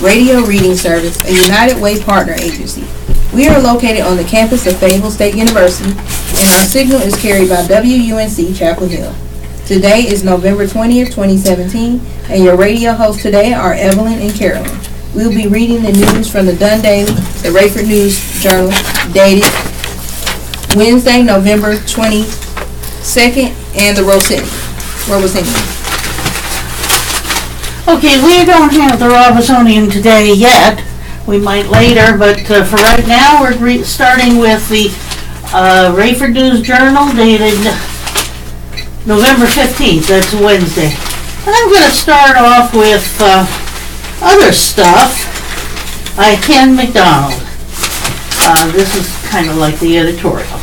Radio Reading Service, a United Way partner agency. We are located on the campus of Fayetteville State University, and our signal is carried by WUNC Chapel Hill. Today is November 20th, 2017, and your radio hosts today are Evelyn and Carolyn. We'll be reading the news from the Dunn Daily, the Rayford News Journal, dated Wednesday, November 22nd, and the Rosetti. Okay, we don't have the Robisonian today yet. We might later, but for right now, we're starting with the Rayford News Journal, dated November 15th. That's Wednesday. And I'm going to start off with other stuff by Ken McDonald. This is kind of like the editorial.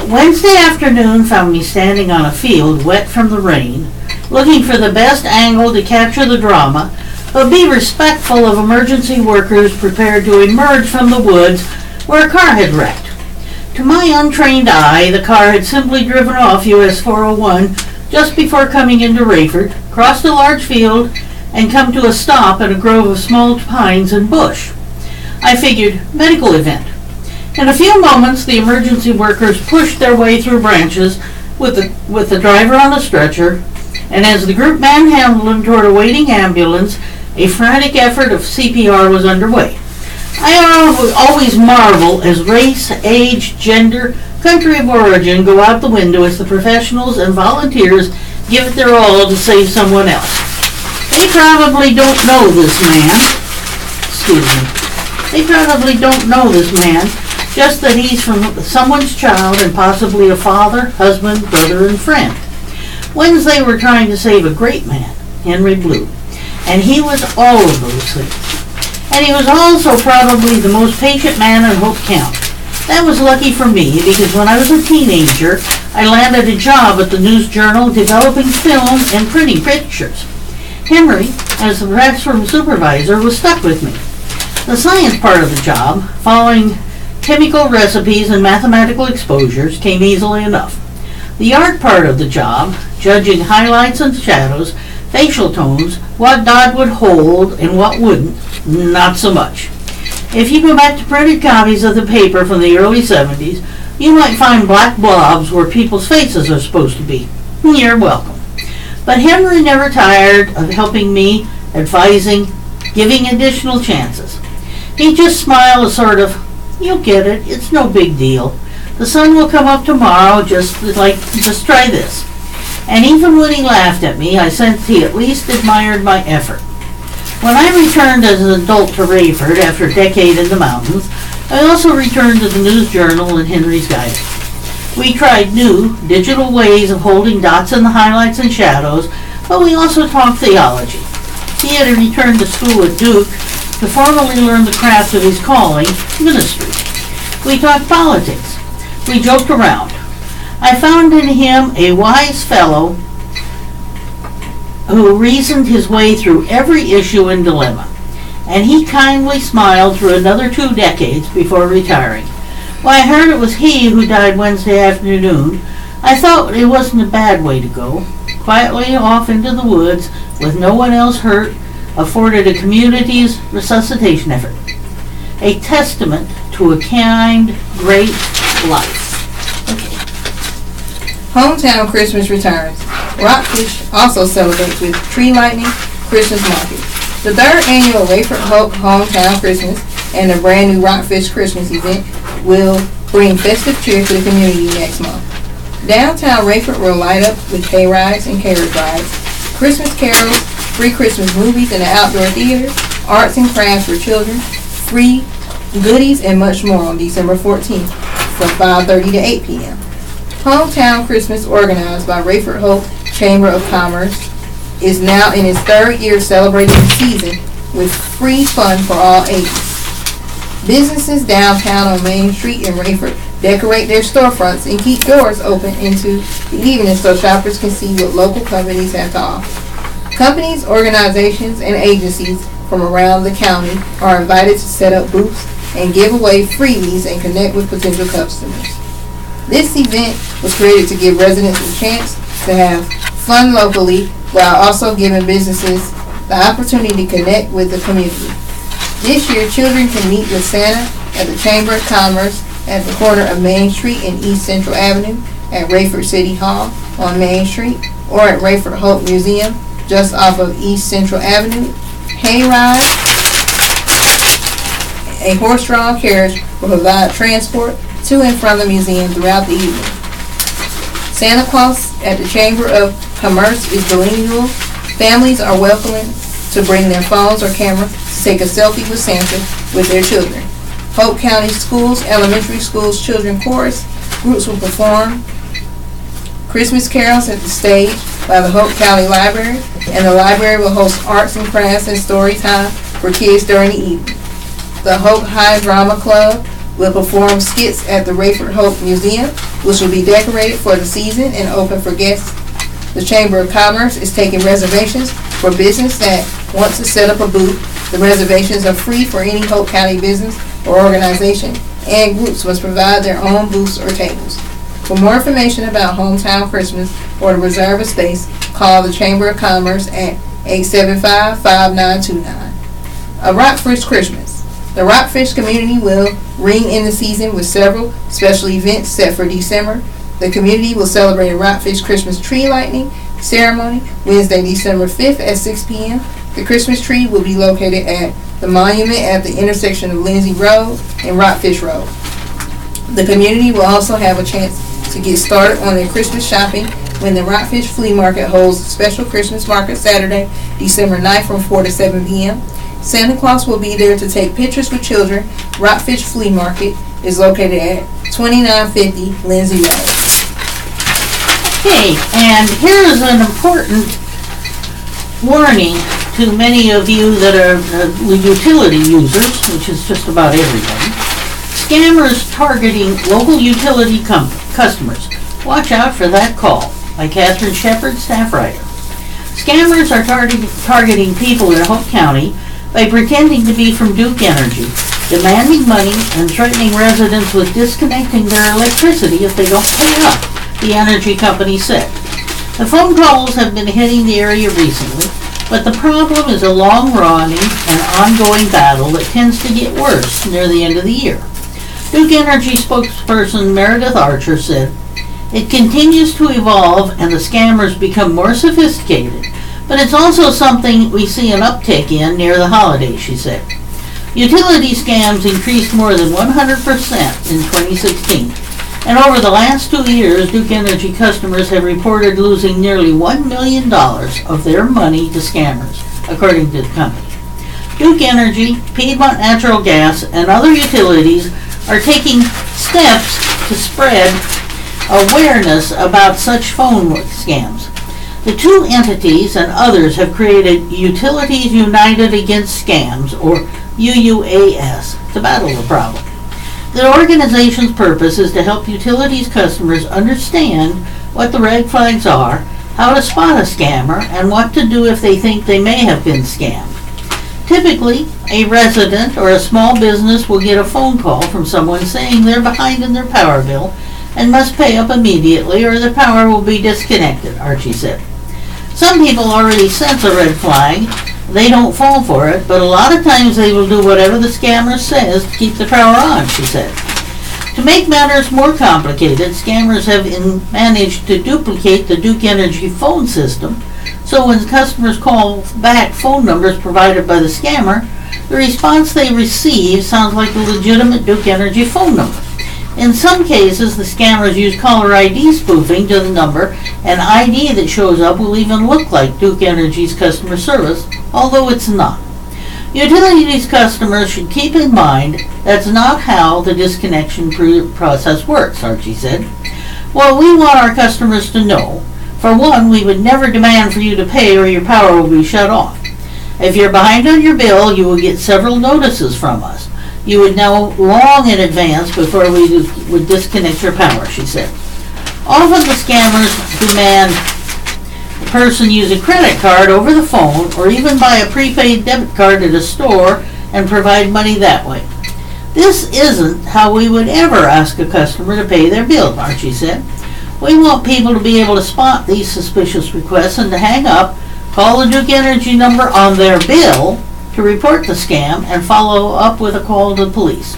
Wednesday afternoon found me standing on a field wet from the rain, looking for the best angle to capture the drama, but be respectful of emergency workers prepared to emerge from the woods where a car had wrecked. To my untrained eye, the car had simply driven off US 401 just before coming into Rayford, crossed a large field, and come to a stop at a grove of small pines and bush. I figured, medical event. In a few moments, the emergency workers pushed their way through branches with the driver on a stretcher, and as the group manhandled him toward a waiting ambulance, a frantic effort of CPR was underway. I always marvel as race, age, gender, country of origin go out the window as the professionals and volunteers give it their all to save someone else. They probably don't know this man. They probably don't know this man, just that he's from someone's child and possibly a father, husband, brother, and friend. Wednesday we're trying to save a great man, Henry Blue, and he was all of those things. And he was also probably the most patient man in Hope County. That was lucky for me because when I was a teenager, I landed a job at the News Journal developing film and printing pictures. Henry, as the classroom supervisor, was stuck with me. The science part of the job, following chemical recipes and mathematical exposures, came easily enough. The art part of the job, judging highlights and shadows, facial tones, what dot would hold and what wouldn't, not so much. If you go back to printed copies of the paper from the early 70s, you might find black blobs where people's faces are supposed to be. You're welcome. But Henry never tired of helping me, advising, giving additional chances. He just smiled a sort of, "You'll get it, it's no big deal. The sun will come up tomorrow, just try this." And even when he laughed at me, I sensed he at least admired my effort. When I returned as an adult to Rayford after a decade in the mountains, I also returned to the News Journal and Henry's guidance. We tried new, digital ways of holding dots in the highlights and shadows, but we also talked theology. He had returned to school at Duke to formally learn the craft of his calling, ministry. We talked politics. We joked around. I found in him a wise fellow who reasoned his way through every issue and dilemma, and he kindly smiled through another 2 decades before retiring. When I heard it was he who died Wednesday afternoon, I thought it wasn't a bad way to go. Quietly off into the woods, with no one else hurt, afforded a community's resuscitation effort. A testament to a kind, great life. Hometown Christmas returns. Rockfish also celebrates with tree lighting, Christmas market. The 3rd annual Rayford Hope Hometown Christmas and the brand new Rockfish Christmas event will bring festive cheer to the community next month. Downtown Rayford will light up with hay rides and carriage rides, Christmas carols, free Christmas movies in the outdoor theater, arts and crafts for children, free goodies, and much more on December 14th from 5:30 to 8 p.m. Hometown Christmas, organized by Rayford Hope Chamber of Commerce, is now in its 3rd year celebrating the season with free fun for all ages. Businesses downtown on Main Street in Rayford decorate their storefronts and keep doors open into the evening so shoppers can see what local companies have to offer. Companies, organizations, and agencies from around the county are invited to set up booths and give away freebies and connect with potential customers. This event was created to give residents a chance to have fun locally while also giving businesses the opportunity to connect with the community. This year, children can meet with Santa at the Chamber of Commerce at the corner of Main Street and East Central Avenue at Rayford City Hall on Main Street, or at Rayford Hope Museum just off of East Central Avenue. Hayride, a horse-drawn carriage will provide transport to and from the museum throughout the evening. Santa Claus at the Chamber of Commerce is bilingual. Families are welcome to bring their phones or cameras to take a selfie with Santa with their children. Hope County Schools, Elementary Schools Children Chorus groups will perform Christmas carols at the stage by the Hope County Library, and the library will host arts and crafts and story time for kids during the evening. The Hope High Drama Club will perform skits at the Rayford Hope Museum, which will be decorated for the season and open for guests. The Chamber of Commerce is taking reservations for business that wants to set up a booth. The reservations are free for any Hope County business or organization, and groups must provide their own booths or tables. For more information about Hometown Christmas or to reserve a space, call the Chamber of Commerce at 875-5929. A Rockfish Christmas. The Rockfish community will ring in the season with several special events set for December. The community will celebrate a Rockfish Christmas tree lighting ceremony Wednesday, December 5th at 6 p.m. The Christmas tree will be located at the monument at the intersection of Lindsay Road and Rockfish Road. The community will also have a chance to get started on their Christmas shopping when the Rockfish Flea Market holds a special Christmas market Saturday, December 9th from 4 to 7 p.m. Santa Claus will be there to take pictures with children. Rockfish Flea Market is located at 2950 Lindsay Road. Okay, and here is an important warning to many of you that are utility users, which is just about everybody. Scammers targeting local utility customers. Watch out for that call. By Catherine Shepard, staff writer. Scammers are targeting people in Hope County by pretending to be from Duke Energy, demanding money and threatening residents with disconnecting their electricity if they don't pay up, the energy company said. The phone calls have been hitting the area recently, but the problem is a long-running and ongoing battle that tends to get worse near the end of the year. Duke Energy spokesperson Meredith Archer said, "It continues to evolve and the scammers become more sophisticated, but it's also something we see an uptick in near the holidays," she said. Utility scams increased more than 100% in 2016, and over the last 2 years, Duke Energy customers have reported losing nearly $1 million of their money to scammers, according to the company. Duke Energy, Piedmont Natural Gas, and other utilities are taking steps to spread awareness about such phone scams. The two entities and others have created Utilities United Against Scams, or UUAS, to battle the problem. The organization's purpose is to help utilities customers understand what the red flags are, how to spot a scammer, and what to do if they think they may have been scammed. Typically, a resident or a small business will get a phone call from someone saying they're behind in their power bill and must pay up immediately or the power will be disconnected, Archie said. Some people already sense a red flag. They don't fall for it, but a lot of times they will do whatever the scammer says to keep the power on, she said. To make matters more complicated, scammers have managed to duplicate the Duke Energy phone system, so when customers call back phone numbers provided by the scammer, the response they receive sounds like a legitimate Duke Energy phone number. In some cases, the scammers use caller ID spoofing to the number. An ID that shows up will even look like Duke Energy's customer service, although it's not. Utilities customers should keep in mind that's not how the disconnection process works, Archie said. What we want our customers to know, for one, we would never demand for you to pay or your power will be shut off. If you're behind on your bill, you will get several notices from us. You would know long in advance before we would disconnect your power, she said. Often the scammers demand the person use a credit card over the phone or even buy a prepaid debit card at a store and provide money that way. This isn't how we would ever ask a customer to pay their bill, Archie said. We want people to be able to spot these suspicious requests and to hang up Call the Duke Energy number on their bill to report the scam and follow up with a call to the police.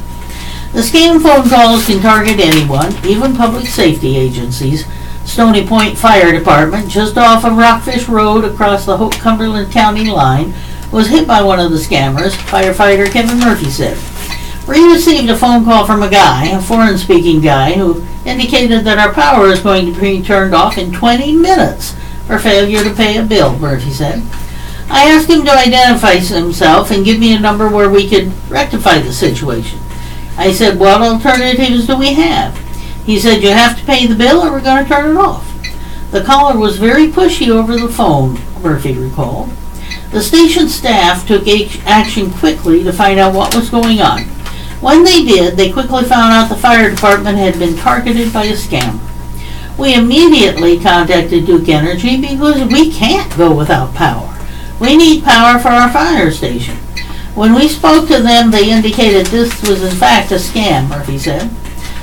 The scam phone calls can target anyone, even public safety agencies. Stony Point Fire Department, just off of Rockfish Road across the Hope-Cumberland County line, was hit by one of the scammers, firefighter Kevin Murphy said. We received a phone call from a guy, a foreign-speaking guy, who indicated that our power is going to be turned off in 20 minutes for failure to pay a bill, Murphy said. I asked him to identify himself and give me a number where we could rectify the situation. I said, what alternatives do we have? He said, you have to pay the bill or we're going to turn it off. The caller was very pushy over the phone, Murphy recalled. The station staff took action quickly to find out what was going on. When they did, they quickly found out the fire department had been targeted by a scammer. We immediately contacted Duke Energy because we can't go without power. We need power for our fire station. When we spoke to them, they indicated this was in fact a scam, Murphy said.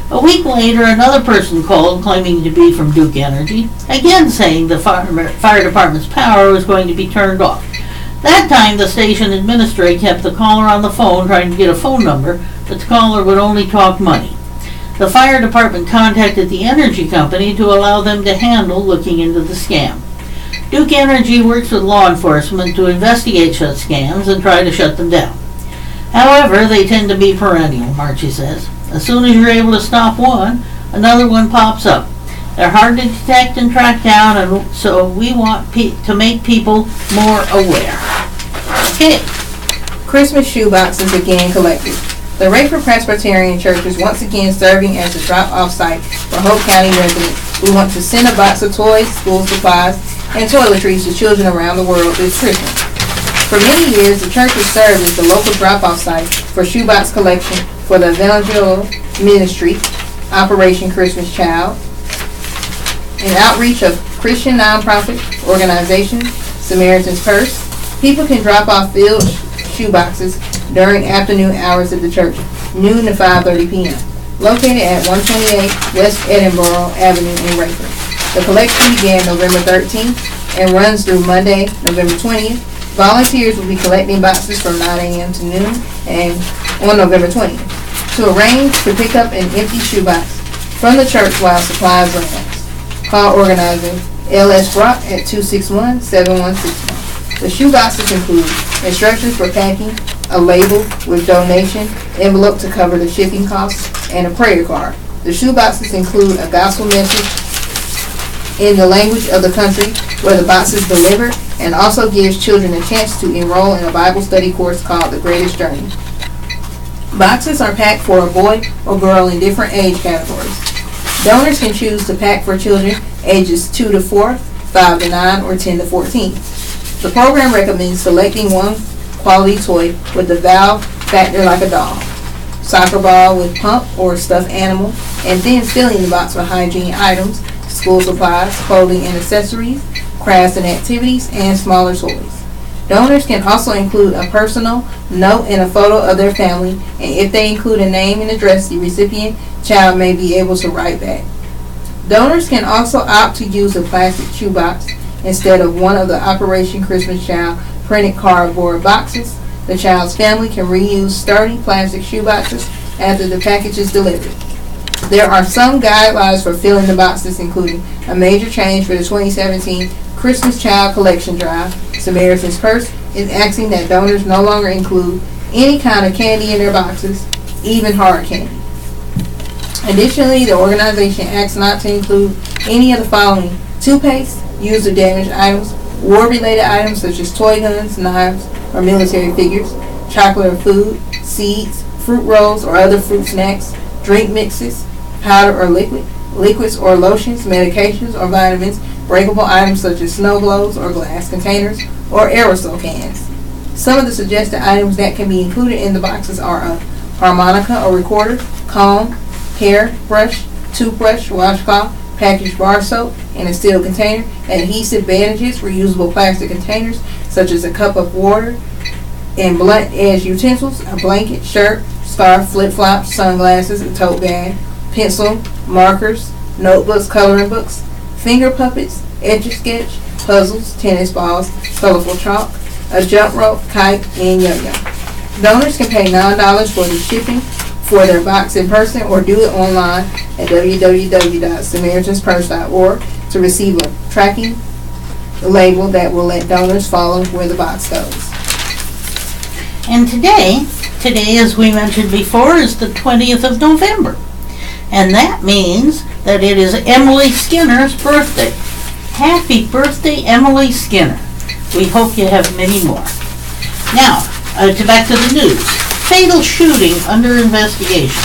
A week later, another person called claiming to be from Duke Energy, again saying the fire department's power was going to be turned off. That time, the station administrator kept the caller on the phone trying to get a phone number, but the caller would only talk money. The fire department contacted the energy company to allow them to handle looking into the scam. Duke Energy works with law enforcement to investigate such scams and try to shut them down. However, they tend to be perennial, Marchie says. As soon as you're able to stop one, another one pops up. They're hard to detect and track down, and so we want to make people more aware. Okay. Christmas shoe boxes again collected. The Rayford Presbyterian Church is once again serving as a drop-off site for Hope County residents who want to send a box of toys, school supplies, and toiletries to children around the world this Christmas. For many years, the church has served as the local drop-off site for shoebox collection for the Evangelical Ministry, Operation Christmas Child, an outreach of Christian nonprofit organization, Samaritan's Purse. People can drop off filled shoeboxes during afternoon hours at the church, noon to 5:30 p.m., located at 128 West Edinburgh Avenue in Rayford. The collection began November 13th and runs through Monday, November 20th. Volunteers will be collecting boxes from 9 a.m. to noon and on November 20th to arrange to pick up an empty shoebox from the church while supplies last. Call organizer L.S. Brock at 261-7161. The shoeboxes include instructions for packing, a label with donation, envelope to cover the shipping costs, and a prayer card. The shoeboxes include a gospel message in the language of the country where the box is delivered, and also gives children a chance to enroll in a Bible study course called The Greatest Journey. Boxes are packed for a boy or girl in different age categories. Donors can choose to pack for children ages 2 to 4, 5 to 9, or 10 to 14. The program recommends selecting one quality toy with the valve factor like a doll, soccer ball with pump or stuffed animal, and then filling the box with hygiene items, school supplies, clothing and accessories, crafts and activities, and smaller toys. Donors can also include a personal note and a photo of their family, and if they include a name and address, the recipient child may be able to write back. Donors can also opt to use a plastic shoebox instead of one of the Operation Christmas Child printed cardboard boxes. The child's family can reuse sturdy plastic shoeboxes after the package is delivered. There are some guidelines for filling the boxes, including a major change for the 2017 Christmas Child Collection Drive. Samaritan's Purse is asking that donors no longer include any kind of candy in their boxes, even hard candy. Additionally, the organization asks not to include any of the following: toothpaste, used or damaged items, war-related items such as toy guns, knives, or military figures, chocolate or food, seeds, fruit rolls or other fruit snacks, drink mixes, powder or liquids or lotions, medications or vitamins, breakable items such as snow globes or glass containers, or aerosol cans. Some of the suggested items that can be included in the boxes are a harmonica or recorder, comb, hair brush, toothbrush, washcloth, packaged bar soap in a steel container, adhesive bandages, reusable plastic containers such as a cup of water, and blunt edge utensils, a blanket, shirt, scarf, flip-flops, sunglasses, a tote bag, pencil, markers, notebooks, coloring books, finger puppets, Etch-a-sketch, puzzles, tennis balls, colorful chalk, a jump rope, kite, and yo-yo. Donors can pay $9 for the shipping for their box in person or do it online at www.samaritanspurse.org to receive a tracking label that will let donors follow where the box goes. And today, as we mentioned before, is the 20th of November. And that means that it is Emily Skinner's birthday. Happy birthday, Emily Skinner. We hope you have many more. Now, back to the news. Fatal shooting under investigation.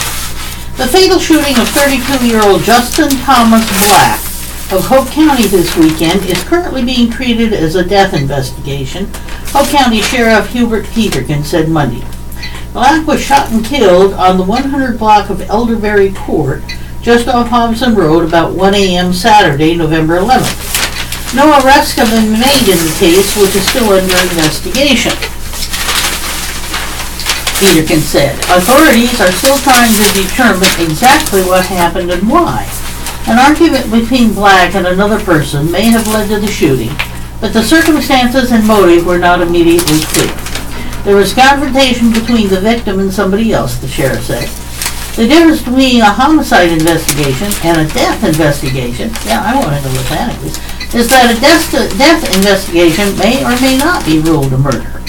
The fatal shooting of 32-year-old Justin Thomas Black of Hope County this weekend is currently being treated as a death investigation, Hope County Sheriff Hubert Peterkin said Monday. Black was shot and killed on the 100 block of Elderberry Court, just off Hobson Road, about 1 a.m. Saturday, November 11th. No arrests have been made in the case, which is still under investigation, Peterkin said. Authorities are still trying to determine exactly what happened and why. An argument between Black and another person may have led to the shooting, but the circumstances and motive were not immediately clear. There was confrontation between the victim and somebody else, the sheriff said. The difference between a homicide investigation and a death investigation, yeah, I want to know what that is that a death investigation may or may not be ruled a murder.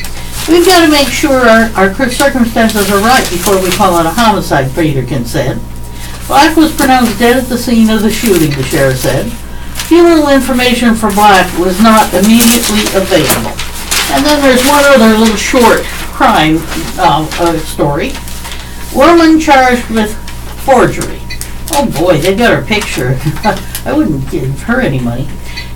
We've got to make sure our circumstances are right before we call it a homicide, Peterkin said. Black was pronounced dead at the scene of the shooting, the sheriff said. Funeral information for Black was not immediately available. And then there's one other little short crime story. Woman charged with forgery. Oh boy, they got her picture. I wouldn't give her any money.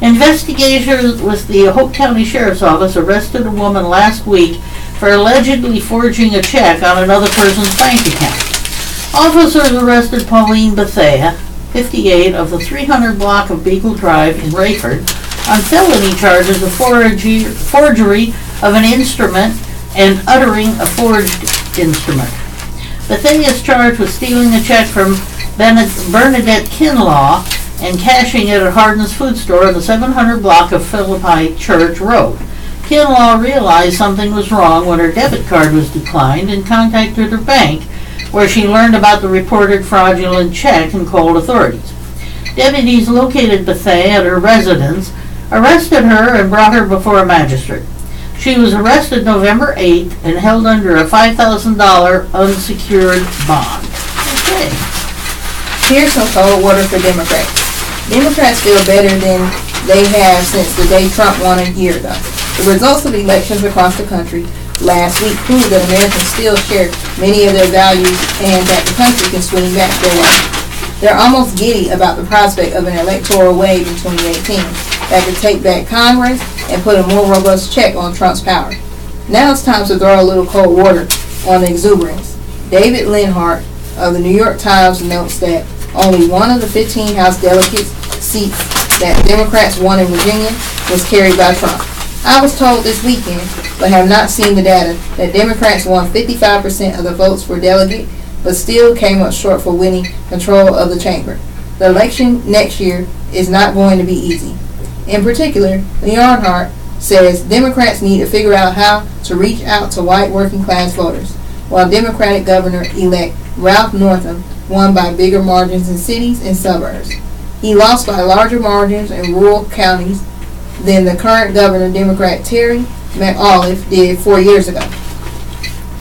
Investigators with the Hope County Sheriff's Office arrested a woman last week for allegedly forging a check on another person's bank account. Officers arrested Pauline Bethea, 58, of the 300 block of Beagle Drive in Rayford on felony charges of forgery of an instrument and uttering a forged instrument. Bethea is charged with stealing a check from Bernadette Kinlaw and cashing it at Hardin's Food Store on the 700 block of Philippi Church Road. Kinlaw realized something was wrong when her debit card was declined and contacted her bank, where she learned about the reported fraudulent check and called authorities. Deputies located Bethea at her residence, arrested her, and brought her before a magistrate. She was arrested November 8th and held under a $5,000 unsecured bond. Okay. Here's some cold water for Democrats. Democrats feel better than they have since the day Trump won a year ago. The results of elections across the country last week proved that Americans still share many of their values and that the country can swing back their way. They're almost giddy about the prospect of an electoral wave in 2018 that could take back Congress and put a more robust check on Trump's power. Now it's time to throw a little cold water on the exuberance. David Linhart of the New York Times notes that only one of the 15 House delegates seats that Democrats won in Virginia was carried by Trump. I was told this weekend, but have not seen the data, that Democrats won 55% of the votes for delegate, but still came up short for winning control of the chamber. The election next year is not going to be easy. In particular, Leonhardt says Democrats need to figure out how to reach out to white working class voters, while Democratic Governor-elect Ralph Northam won by bigger margins in cities and suburbs. He lost by larger margins in rural counties than the current governor, Democrat Terry McAuliffe, did 4 years ago.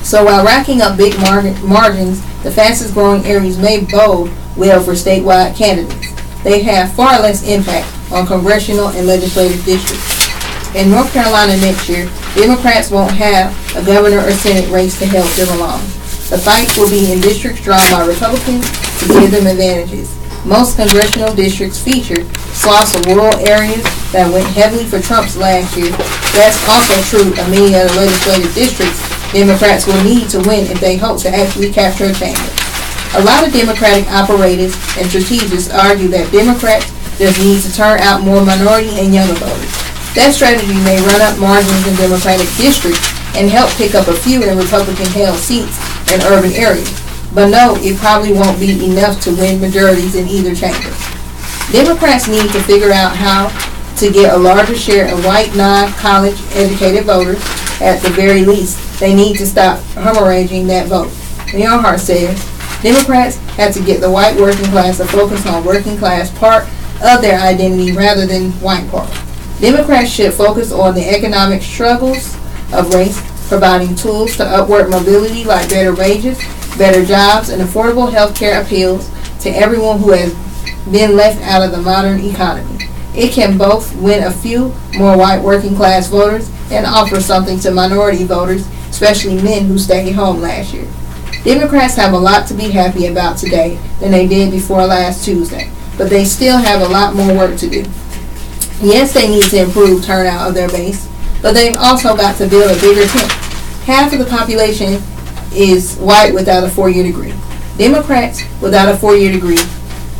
So while racking up big margins, the fastest growing areas may bode well for statewide candidates. They have far less impact on congressional and legislative districts. In North Carolina next year, Democrats won't have a governor or Senate race to help them along. The fight will be in districts drawn by Republicans to give them advantages. Most congressional districts feature swaths of rural areas that went heavily for Trump's last year. That's also true of many other legislative districts Democrats will need to win if they hope to actually capture a chamber. A lot of Democratic operators and strategists argue that Democrats just need to turn out more minority and younger voters. That strategy may run up margins in Democratic districts and help pick up a few in Republican-held seats in urban areas. But no, it probably won't be enough to win majorities in either chamber. Democrats need to figure out how to get a larger share of white non-college educated voters. At the very least, they need to stop hemorrhaging that vote. Leonhardt says Democrats have to get the white working class to focus on working class part of their identity rather than white part. Democrats should focus on the economic struggles of race, providing tools to upward mobility like better wages, better jobs, and affordable health care appeals to everyone who has been left out of the modern economy. It can both win a few more white working class voters and offer something to minority voters, especially men who stayed home last year. Democrats have a lot to be happy about today than they did before last Tuesday, but they still have a lot more work to do. Yes, they need to improve turnout of their base, but they've also got to build a bigger tent. Half of the population is white without a four-year degree.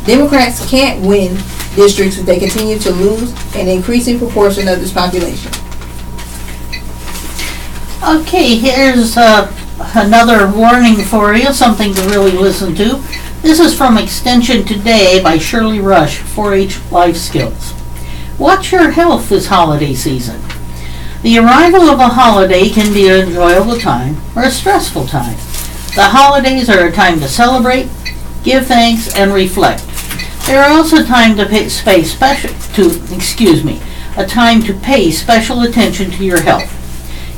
Democrats can't win districts if they continue to lose an increasing proportion of this population. Okay, here's another warning for you, something to really listen to. This is from Extension Today by Shirley Rush, 4-H Life Skills. Watch your health this holiday season. The arrival of a holiday can be an enjoyable time or a stressful time. The holidays are a time to celebrate, give thanks, and reflect. They are also a time to pay special attention to your health.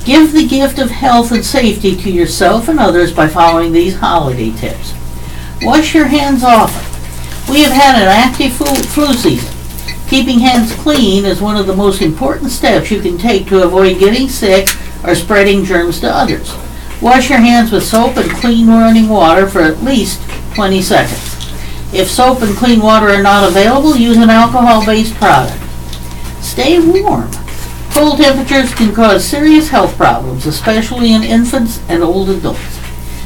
Give the gift of health and safety to yourself and others by following these holiday tips. Wash your hands often. We have had an active flu season. Keeping hands clean is one of the most important steps you can take to avoid getting sick or spreading germs to others. Wash your hands with soap and clean running water for at least 20 seconds. If soap and clean water are not available, use an alcohol-based product. Stay warm. Cold temperatures can cause serious health problems, especially in infants and old adults.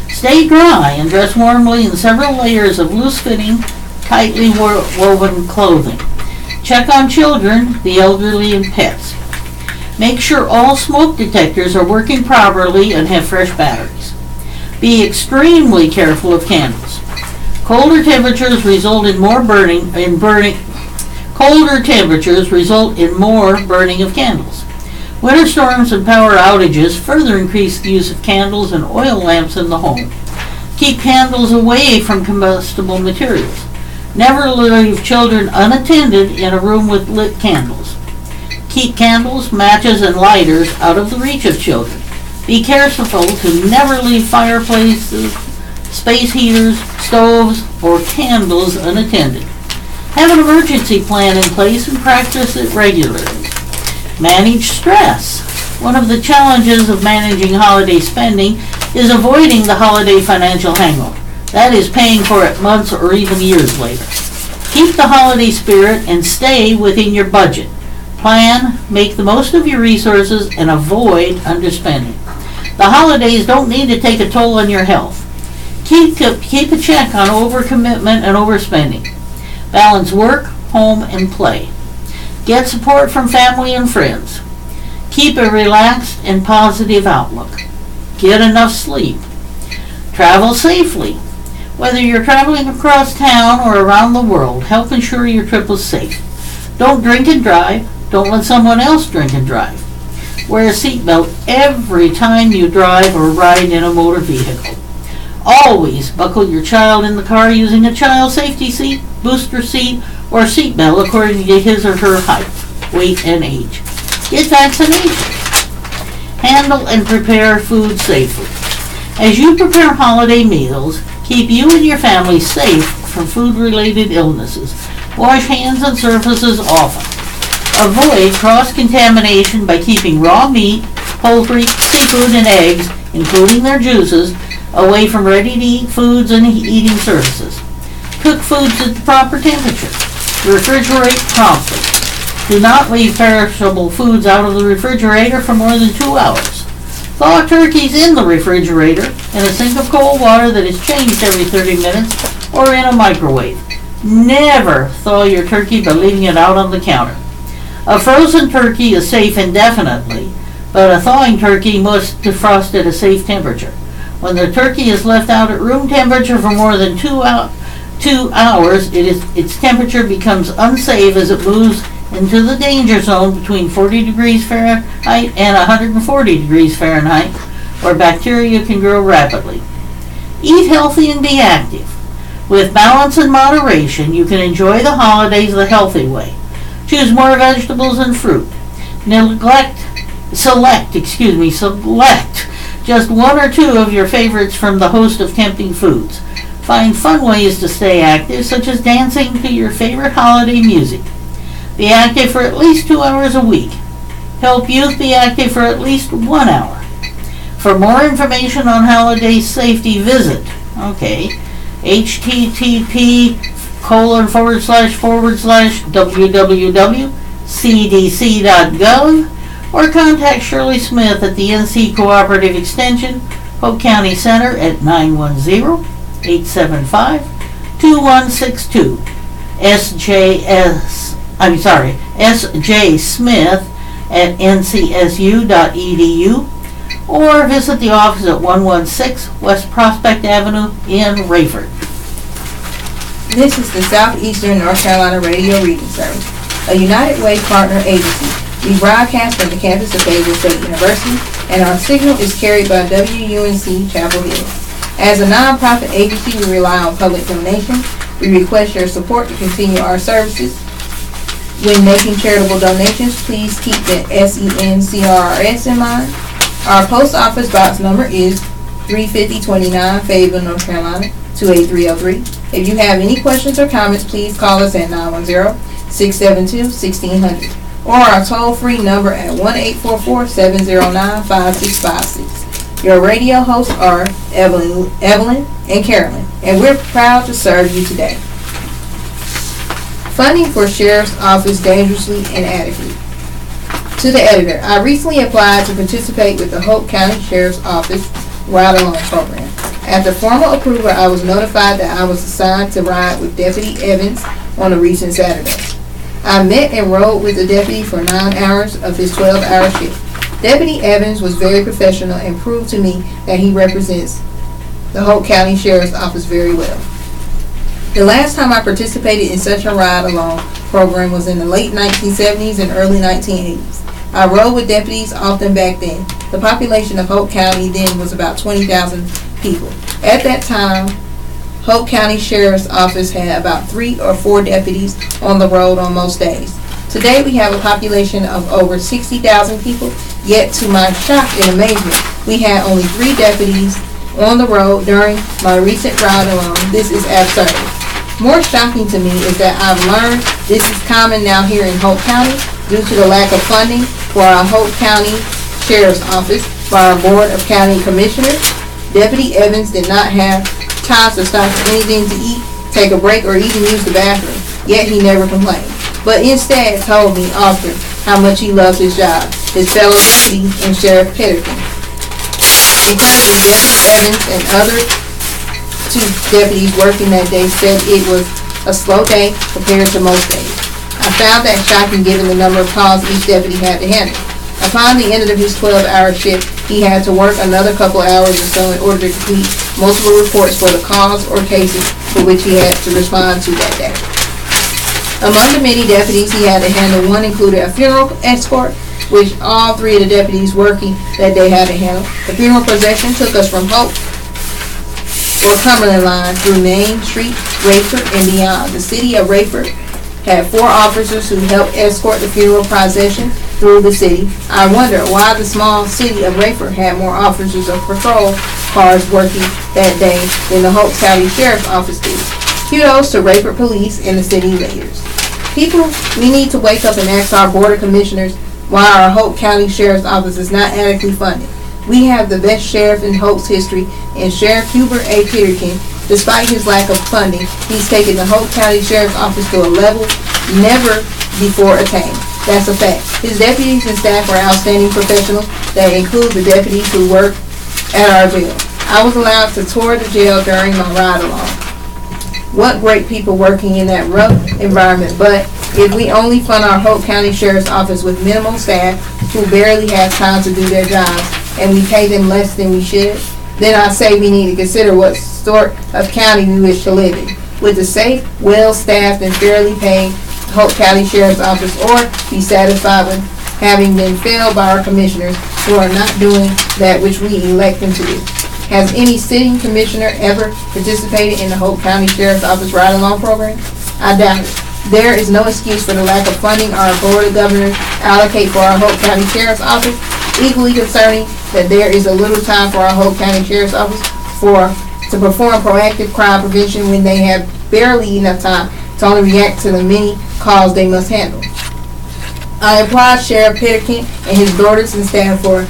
Stay dry and dress warmly in several layers of loose-fitting, tightly woven clothing. Check on children, the elderly, and pets. Make sure all smoke detectors are working properly and have fresh batteries. Be extremely careful of candles. Colder temperatures result in more burning of candles. Winter storms and power outages further increase the use of candles and oil lamps in the home. Keep candles away from combustible materials. Never leave children unattended in a room with lit candles. Keep candles, matches, and lighters out of the reach of children. Be careful to never leave fireplaces, space heaters, stoves, or candles unattended. Have an emergency plan in place and practice it regularly. Manage stress. One of the challenges of managing holiday spending is avoiding the holiday financial hangover. That is paying for it months or even years later. Keep the holiday spirit and stay within your budget. Plan, make the most of your resources, and avoid underspending. The holidays don't need to take a toll on your health. Keep a check on overcommitment and overspending. Balance work, home, and play. Get support from family and friends. Keep a relaxed and positive outlook. Get enough sleep. Travel safely. Whether you're traveling across town or around the world, help ensure your trip is safe. Don't drink and drive. Don't let someone else drink and drive. Wear a seatbelt every time you drive or ride in a motor vehicle. Always buckle your child in the car using a child safety seat, booster seat, or seatbelt according to his or her height, weight, and age. Get vaccinations. Handle and prepare food safely. As you prepare holiday meals, keep you and your family safe from food-related illnesses. Wash hands and surfaces often. Avoid cross-contamination by keeping raw meat, poultry, seafood, and eggs, including their juices, away from ready-to-eat foods and eating surfaces. Cook foods at the proper temperature. Refrigerate promptly. Do not leave perishable foods out of the refrigerator for more than 2 hours. Thaw turkeys in the refrigerator in a sink of cold water that is changed every 30 minutes or in a microwave. Never thaw your turkey by leaving it out on the counter. A frozen turkey is safe indefinitely, but a thawing turkey must defrost at a safe temperature. When the turkey is left out at room temperature for more than 2 hours, its temperature becomes unsafe as it moves into the danger zone between 40 degrees Fahrenheit and 140 degrees Fahrenheit, where bacteria can grow rapidly. Eat healthy and be active. With balance and moderation, you can enjoy the holidays the healthy way. Choose more vegetables and fruit. Select just one or two of your favorites from the host of tempting foods. Find fun ways to stay active, such as dancing to your favorite holiday music. Be active for at least 2 hours a week. Help youth be active for at least 1 hour. For more information on holiday safety, visit, http://www.cdc.gov or contact Shirley Smith at the NC Cooperative Extension, Polk County Center at 910-875-2162. SJ Smith at ncsu.edu, or visit the office at 116 West Prospect Avenue in Rayford. This is the Southeastern North Carolina Radio Reading Service, a United Way partner agency. We broadcast from the campus of Fayetteville State University, and our signal is carried by WUNC Chapel Hill. As a nonprofit agency, we rely on public donations. We request your support to continue our services. When making charitable donations, please keep the SENCRRS in mind. Our post office box number is 35029 Fayetteville, North Carolina, 28303. If you have any questions or comments, please call us at 910-672-1600 or our toll-free number at 1-844-709-5656. Your radio hosts are Evelyn and Carolyn, and we're proud to serve you today. Funding for Sheriff's Office dangerously inadequate. To the editor, I recently applied to participate with the Polk County Sheriff's Office Ride Along program. After formal approval, I was notified that I was assigned to ride with Deputy Evans on a recent Saturday. I met and rode with the deputy for 9 hours of his 12-hour shift. Deputy Evans was very professional and proved to me that he represents the Polk County Sheriff's Office very well. The last time I participated in such a ride-along program was in the late 1970s and early 1980s. I rode with deputies often back then. The population of Polk County then was about 20,000 people. At that time, Polk County Sheriff's Office had about 3 or 4 deputies on the road on most days. Today we have a population of over 60,000 people, yet to my shock and amazement, we had only 3 deputies on the road during my recent ride along. This is absurd. More shocking to me is that I've learned this is common now here in Polk County due to the lack of funding for our Polk County Sheriff's Office by our Board of County Commissioners. Deputy Evans did not have time to stop for anything to eat, take a break, or even use the bathroom, yet he never complained, but instead told me often how much he loves his job. His fellow deputy and Sheriff Petterkin. Incredibly, Deputy Evans and other 2 deputies working that day said it was a slow day compared to most days. I found that shocking given the number of calls each deputy had to handle. Upon the end of his 12-hour shift, he had to work another couple hours or so in order to complete multiple reports for the calls or cases for which he had to respond to that day. Among the many deputies he had to handle, one included a funeral escort, which all 3 of the deputies working that day had to handle. The funeral procession took us from Hope or Cumberland line through Main Street, Rayford, and beyond. The city of Rayford had 4 officers who helped escort the funeral procession through the city. I wonder why the small city of Rayford had more officers of patrol cars working that day than the Polk County Sheriff's Office did. Kudos to Rayford Police and the city leaders. People, we need to wake up and ask our Board of Commissioners why our Polk County Sheriff's Office is not adequately funded. We have the best sheriff in Polk's history, and Sheriff Hubert A. Peterkin. Despite his lack of funding, he's taken the Polk County Sheriff's Office to a level never before attained. That's a fact. His deputies and staff are outstanding professionals that include the deputies who work at our jail. I was allowed to tour the jail during my ride along. What great people working in that rough environment, but if we only fund our Polk County Sheriff's Office with minimal staff who barely have time to do their jobs and we pay them less than we should, then I say we need to consider what sort of county we wish to live in. With a safe, well-staffed, and fairly paid Hope County Sheriff's Office or be satisfied with having been failed by our commissioners who are not doing that which we elect them to do. Has any sitting commissioner ever participated in the Hope County Sheriff's Office ride-along program? I doubt it. There is no excuse for the lack of funding our Board of Governors allocate for our Hope County Sheriff's Office. Equally concerning that there is a little time for our Hope County Sheriff's Office to perform proactive crime prevention when they have barely enough time to only react to the many calls they must handle. I applaud Sheriff Pitterkin and his daughters and staff for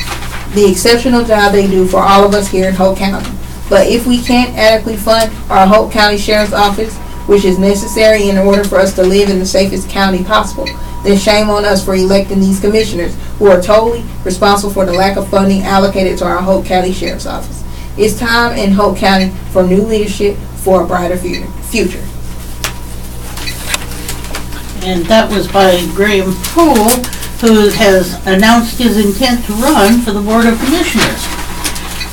the exceptional job they do for all of us here in Hope County. But if we can't adequately fund our Hope County Sheriff's Office, which is necessary in order for us to live in the safest county possible, then shame on us for electing these commissioners who are totally responsible for the lack of funding allocated to our Hope County Sheriff's Office. It's time in Hope County for new leadership for a brighter future. And that was by Graham Poole, who has announced his intent to run for the Board of Commissioners.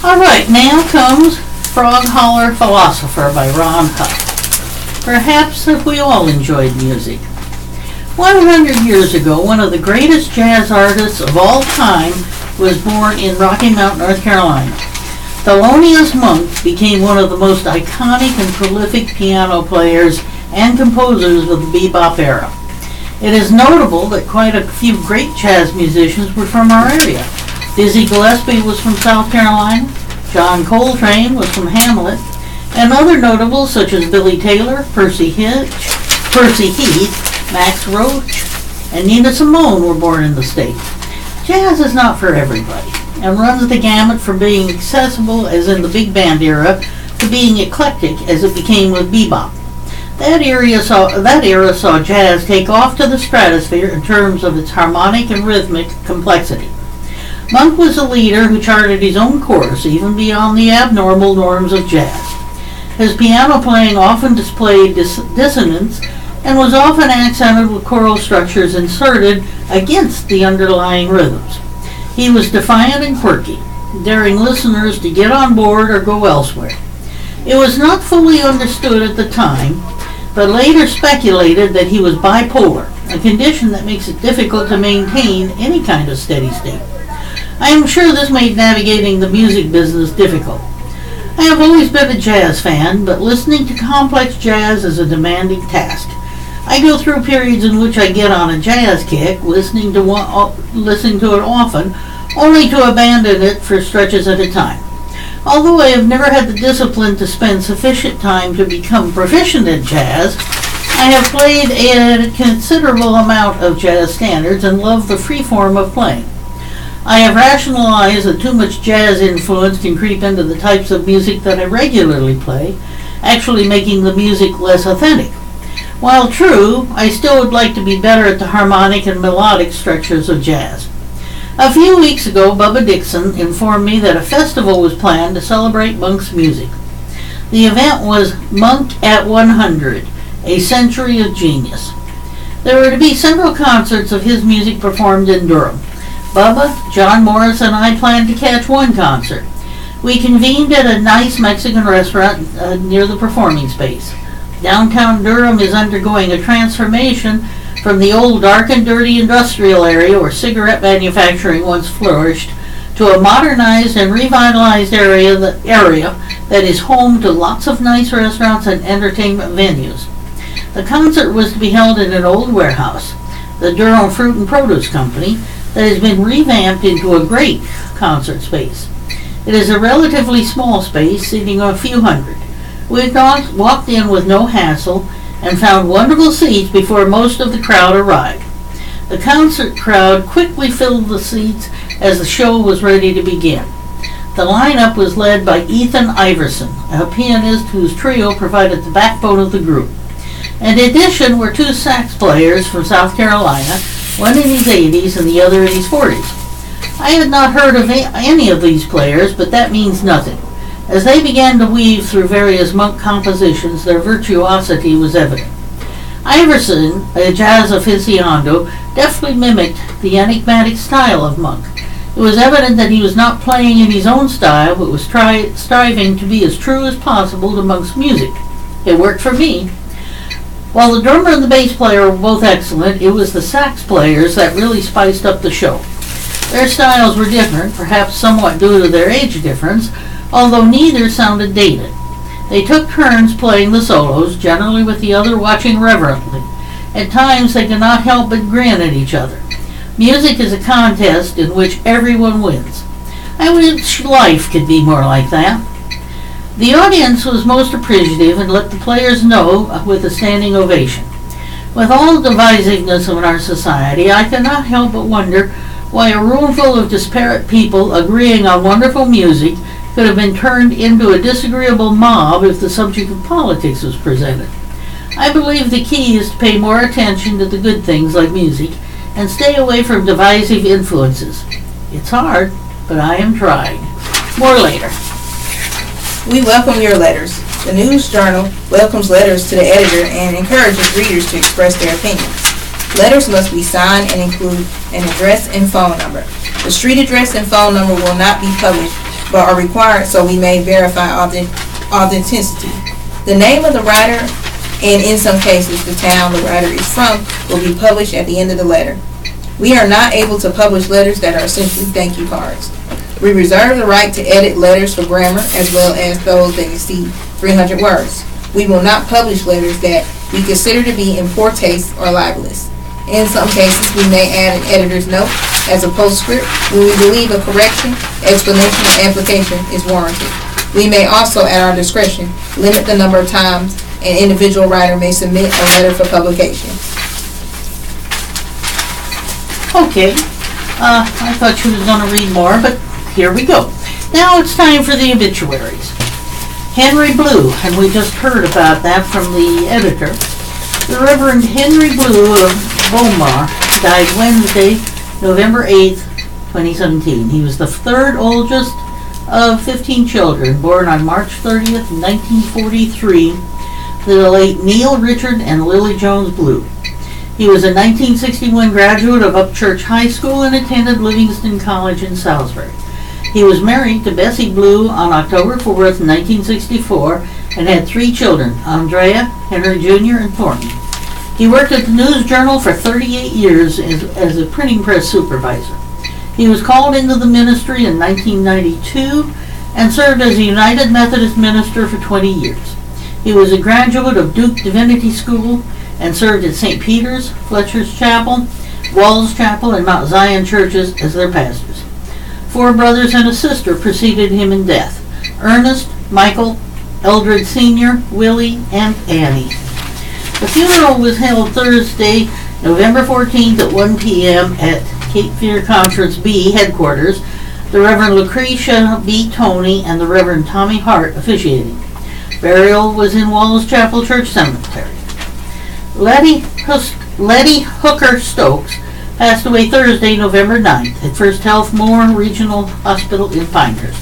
All right, now comes Frog Holler Philosopher by Ron Huff. Perhaps if we all enjoyed music. 100 years ago, one of the greatest jazz artists of all time was born in Rocky Mount, North Carolina. Thelonious Monk became one of the most iconic and prolific piano players and composers of the bebop era. It is notable that quite a few great jazz musicians were from our area. Dizzy Gillespie was from South Carolina, John Coltrane was from Hamlet, and other notables such as Billy Taylor, Percy Heath, Max Roach, and Nina Simone were born in the state. Jazz is not for everybody, and runs the gamut from being accessible as in the big band era to being eclectic as it became with bebop. That era saw jazz take off to the stratosphere in terms of its harmonic and rhythmic complexity. Monk was a leader who charted his own course, even beyond the abnormal norms of jazz. His piano playing often displayed dissonance and was often accented with choral structures inserted against the underlying rhythms. He was defiant and quirky, daring listeners to get on board or go elsewhere. It was not fully understood at the time, but later speculated that he was bipolar, a condition that makes it difficult to maintain any kind of steady state. I am sure this made navigating the music business difficult. I have always been a jazz fan, but listening to complex jazz is a demanding task. I go through periods in which I get on a jazz kick, listening to it often, only to abandon it for stretches at a time. Although I have never had the discipline to spend sufficient time to become proficient at jazz, I have played a considerable amount of jazz standards and love the free form of playing. I have rationalized that too much jazz influence can creep into the types of music that I regularly play, actually making the music less authentic. While true, I still would like to be better at the harmonic and melodic structures of jazz. A few weeks ago, Bubba Dixon informed me that a festival was planned to celebrate Monk's music. The event was Monk at 100, a century of genius. There were to be several concerts of his music performed in Durham. Bubba, John Morris, and I planned to catch one concert. We convened at a nice Mexican restaurant near the performing space. Downtown Durham is undergoing a transformation from the old dark and dirty industrial area where cigarette manufacturing once flourished to a modernized and revitalized area that is home to lots of nice restaurants and entertainment venues. The concert was to be held in an old warehouse, the Durham Fruit and Produce Company, that has been revamped into a great concert space. It is a relatively small space, seating a few hundred. We walked in with no hassle and found wonderful seats before most of the crowd arrived. The concert crowd quickly filled the seats as the show was ready to begin. The lineup was led by Ethan Iverson, a pianist whose trio provided the backbone of the group. In addition were two sax players from South Carolina, one in his 80s and the other in his 40s. I had not heard of any of these players, but that means nothing. As they began to weave through various Monk compositions, their virtuosity was evident. Iverson, a jazz aficionado, deftly mimicked the enigmatic style of Monk. It was evident that he was not playing in his own style, but was striving to be as true as possible to Monk's music. It worked for me. While the drummer and the bass player were both excellent, it was the sax players that really spiced up the show. Their styles were different, perhaps somewhat due to their age difference, although neither sounded dated. They took turns playing the solos, generally with the other watching reverently. At times they could not help but grin at each other. Music is a contest in which everyone wins. I wish life could be more like that. The audience was most appreciative and let the players know with a standing ovation. With all the divisiveness of our society, I cannot help but wonder why a room full of disparate people agreeing on wonderful music could have been turned into a disagreeable mob if the subject of politics was presented. I believe the key is to pay more attention to the good things like music and stay away from divisive influences. It's hard, but I am trying. More later. We welcome your letters. The News Journal welcomes letters to the editor and encourages readers to express their opinions. Letters must be signed and include an address and phone number. The street address and phone number will not be published, but are required so we may verify authenticity. The name of the writer, and in some cases the town the writer is from, will be published at the end of the letter. We are not able to publish letters that are essentially thank you cards. We reserve the right to edit letters for grammar as well as those that exceed 300 words. We will not publish letters that we consider to be in poor taste or libelous. In some cases, we may add an editor's note as a postscript when we believe a correction, explanation, or application is warranted. We may also, at our discretion, limit the number of times an individual writer may submit a letter for publication. Okay, I thought you was going to read more, but here we go. Now it's time for the obituaries. Henry Blue, and we just heard about that from the editor. The Reverend Henry Blue of Beaumont died Wednesday, November 8th, 2017. He was the third oldest of 15 children, born on March 30th, 1943, to the late Neil Richard and Lily Jones Blue. He was a 1961 graduate of Upchurch High School and attended Livingston College in Salisbury. He was married to Bessie Blue on October 4th, 1964, and had 3 children, Andrea, Henry Jr., and Thornton. He worked at the News Journal for 38 years as a printing press supervisor. He was called into the ministry in 1992 and served as a United Methodist minister for 20 years. He was a graduate of Duke Divinity School and served at St. Peter's, Fletcher's Chapel, Walls Chapel, and Mount Zion churches as their pastors. 4 brothers and a sister preceded him in death: Ernest, Michael, Eldred Sr., Willie, and Annie. The funeral was held Thursday, November 14th at 1 p.m. at Cape Fear Conference B headquarters, the Reverend Lucretia B. Toney and the Reverend Tommy Hart officiating. Burial was in Walls Chapel Church Cemetery. Letty Hooker Stokes passed away Thursday, November 9th at First Health Moore Regional Hospital in Pinehurst.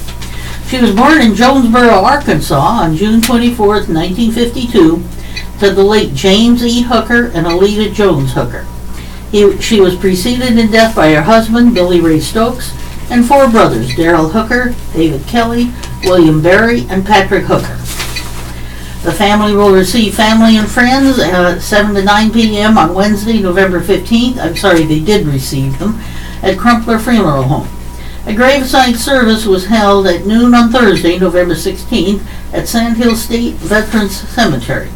She was born in Jonesboro, Arkansas on June 24, 1952, to the late James E. Hooker and Alita Jones Hooker. She was preceded in death by her husband, Billy Ray Stokes, and 4 brothers, Darrell Hooker, David Kelly, William Berry, and Patrick Hooker. The family will receive family and friends at 7 to 9 p.m. on Wednesday, November 15th. I'm sorry, they did receive them, at Crumpler Funeral Home. A graveside service was held at noon on Thursday, November 16th, at Sandhill State Veterans Cemetery.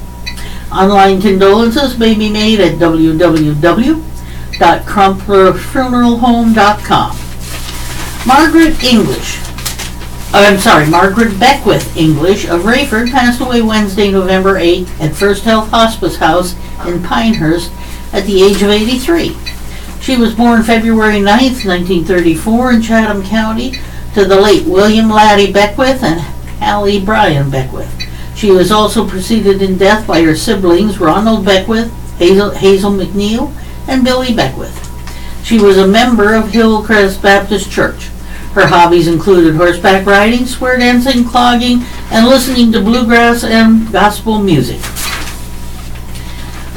Online condolences may be made at www.crumplerfuneralhome.com. Margaret Beckwith English of Rayford passed away Wednesday, November 8th at First Health Hospice House in Pinehurst at the age of 83. She was born February 9th, 1934 in Chatham County to the late William Laddie Beckwith and Hallie Bryan Beckwith. She was also preceded in death by her siblings Ronald Beckwith, Hazel McNeil, and Billy Beckwith. She was a member of Hillcrest Baptist Church. Her hobbies included horseback riding, square dancing, clogging, and listening to bluegrass and gospel music.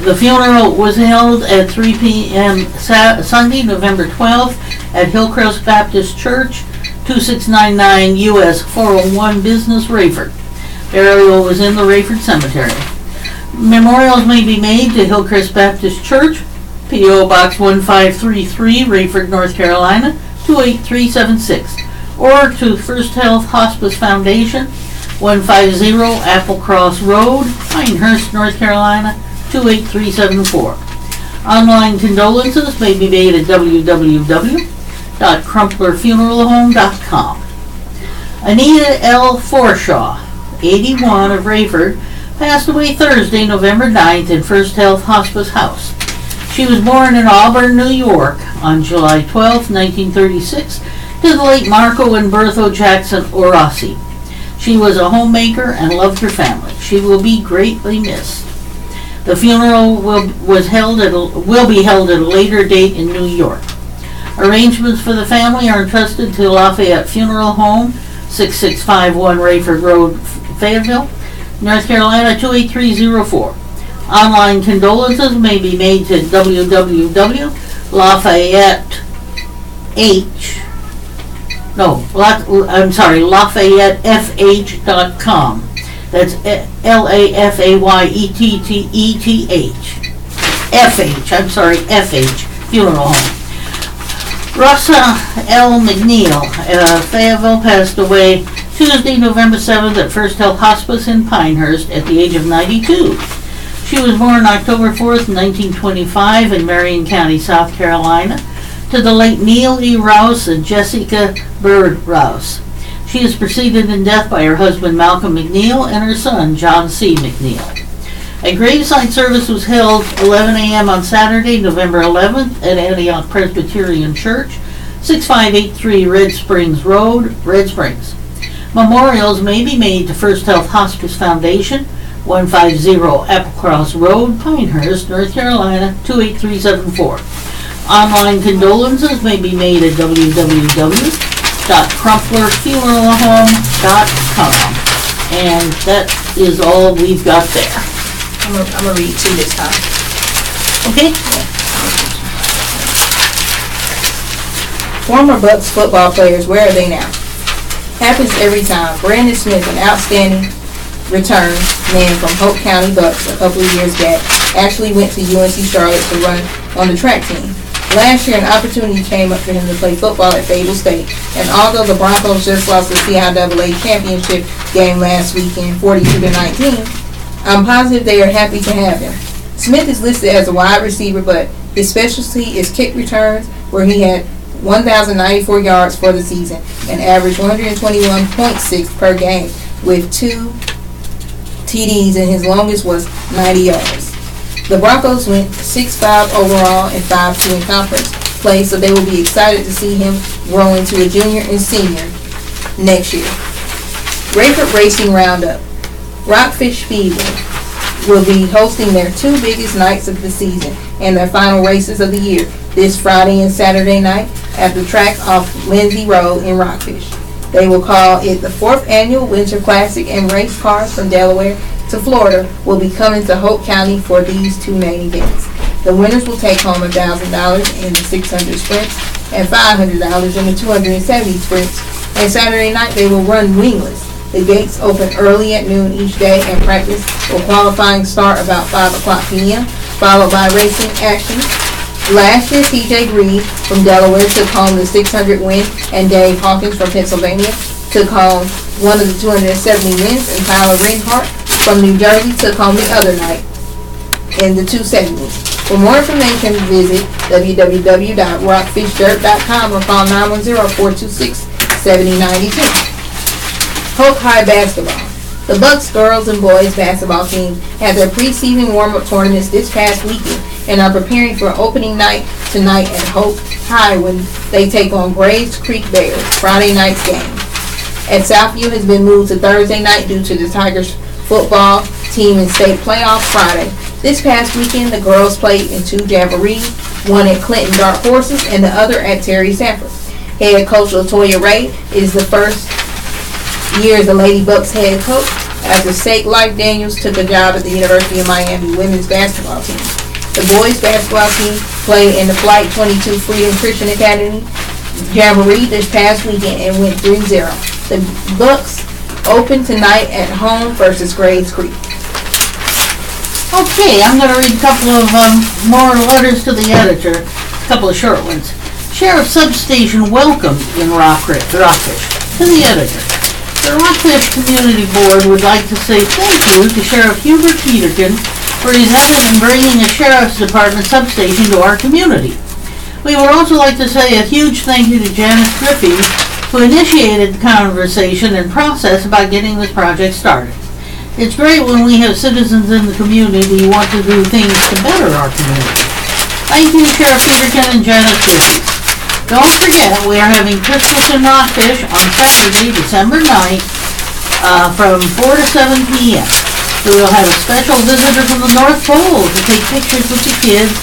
The funeral was held at 3 p.m. Sunday, November 12th at Hillcrest Baptist Church, 2699 U.S. 401 Business, Rayford. Burial was in the Rayford Cemetery. Memorials may be made to Hillcrest Baptist Church, P.O. Box 1533, Rayford, North Carolina, 28376, or to First Health Hospice Foundation, 150 Apple Cross Road, Pinehurst, North Carolina, 28374. Online condolences may be made at www.crumplerfuneralhome.com. Anita L. Forshaw, 81, of Rayford, passed away Thursday, November 9th in First Health Hospice House. She was born in Auburn, New York on July 12, 1936, to the late Marco and Bertho Jackson Orasi. She was a homemaker and loved her family. She will be greatly missed. The funeral will be held at a later date in New York. Arrangements for the family are entrusted to Lafayette Funeral Home, 6651 Rayford Road, Fayetteville, North Carolina, 28304. Online condolences may be made to LafayetteFH.com. That's FH Funeral Home. Rossa L. McNeil, Fayetteville, passed away Tuesday, November 7th at First Health Hospice in Pinehurst at the age of 92. She was born October 4th, 1925 in Marion County, South Carolina, to the late Neil E. Rouse and Jessica Bird Rouse. She is preceded in death by her husband Malcolm McNeil and her son John C. McNeil. A graveside service was held 11 a.m. on Saturday, November 11th at Antioch Presbyterian Church, 6583 Red Springs Road, Red Springs. Memorials may be made to First Health Hospice Foundation, 150 Apple Cross Road, Pinehurst, North Carolina, 28374. Online condolences may be made at www.crumplerfuneralhome.com. And that is all we've got there. I'm gonna read two this time. Okay? Former Bucks football players, where are they now? Happens every time. Brandon Smith, an outstanding return man from Hope County Bucks a couple of years back, actually went to UNC Charlotte to run on the track team. Last year, an opportunity came up for him to play football at Fayetteville State, and although the Broncos just lost the CIAA championship game last weekend, 42-19, I'm positive they are happy to have him. Smith is listed as a wide receiver, but his specialty is kick returns, where he had 1,094 yards for the season and averaged 121.6 per game with 2 TDs, and his longest was 90 yards. The Broncos went 6-5 overall and 5-2 in conference play, so they will be excited to see him grow into a junior and senior next year. Rayford Racing Roundup. Rockfish Speedway will be hosting their two biggest nights of the season and their final races of the year this Friday and Saturday night at the track off Lindsay Road in Rockfish. They will call it the 4th Annual Winter Classic, and race cars from Delaware to Florida will be coming to Hope County for these two main events. The winners will take home $1,000 in the 600 sprints and $500 in the 270 sprints, and Saturday night they will run wingless. The gates open early at noon each day, and practice will qualifying start about 5 o'clock p.m., followed by racing action. Last year, T.J. Reed from Delaware took home the 600 win, and Dave Hawkins from Pennsylvania took home one of the 270 wins, and Tyler Reinhardt from New Jersey took home the other night in the 270s. For more information, visit www.rockfishdirt.com or call 910-426-7092. Hope High Basketball. The Bucks girls and boys basketball team had their preseason warm-up tournaments this past weekend and are preparing for opening night tonight at Hope High when they take on Graves Creek Bears. Friday night's game at Southview has been moved to Thursday night due to the Tigers football team in state playoffs Friday. This past weekend, the girls played in 2 jamborees, one at Clinton Dark Horses and the other at Terry Sanford. Head coach LaToya Ray is the first year as the Lady Bucks head coach after Sake Life Daniels took a job at the University of Miami women's basketball team. The boys basketball team played in the Flight 22 Freedom Christian Academy Jamboree this past weekend and went 3-0. The Bucks open tonight at home versus Graves Creek. Okay, I'm going to read a couple of more letters to the editor, a couple of short ones. Sheriff Substation welcome in Rockfish. To the editor. The Rockfish Community Board would like to say thank you to Sheriff Hubert Peterkin for his effort in bringing a Sheriff's Department substation to our community. We would also like to say a huge thank you to Janice Griffey, who initiated the conversation and process about getting this project started. It's great when we have citizens in the community who want to do things to better our community. Thank you, Sheriff Peterkin and Janice Griffey. Don't forget, we are having Christmas in Rockfish on Saturday, December 9th, from 4 to 7 p.m. We will have a special visitor from the North Pole to take pictures with the kids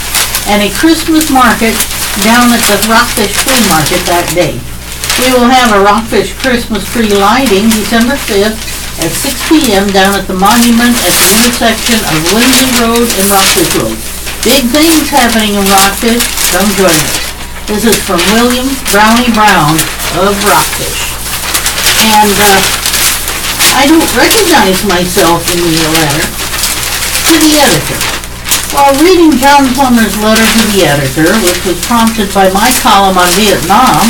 and a Christmas market down at the Rockfish Flea Market that day. We will have a Rockfish Christmas tree lighting December 5th at 6 p.m. down at the monument at the intersection of Lindsay Road and Rockfish Road. Big things happening in Rockfish. Come join us. This is from William Brownie Brown of Rockfish. And I don't recognize myself in the letter. To the editor. While reading John Plummer's letter to the editor, which was prompted by my column on Vietnam,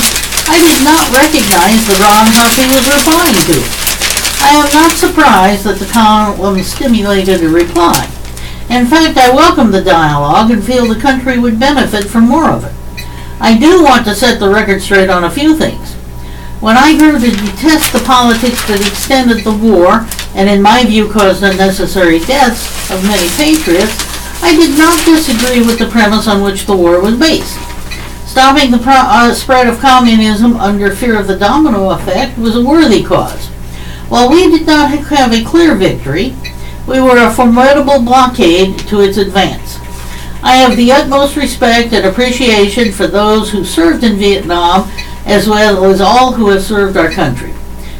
I did not recognize the Ron Huff he was replying to. I am not surprised that the column stimulated a reply. In fact, I welcome the dialogue and feel the country would benefit from more of it. I do want to set the record straight on a few things. When I grew to detest the politics that extended the war and in my view caused unnecessary deaths of many patriots, I did not disagree with the premise on which the war was based. Stopping the spread of communism under fear of the domino effect was a worthy cause. While we did not have a clear victory, we were a formidable blockade to its advance. I have the utmost respect and appreciation for those who served in Vietnam, as well as all who have served our country.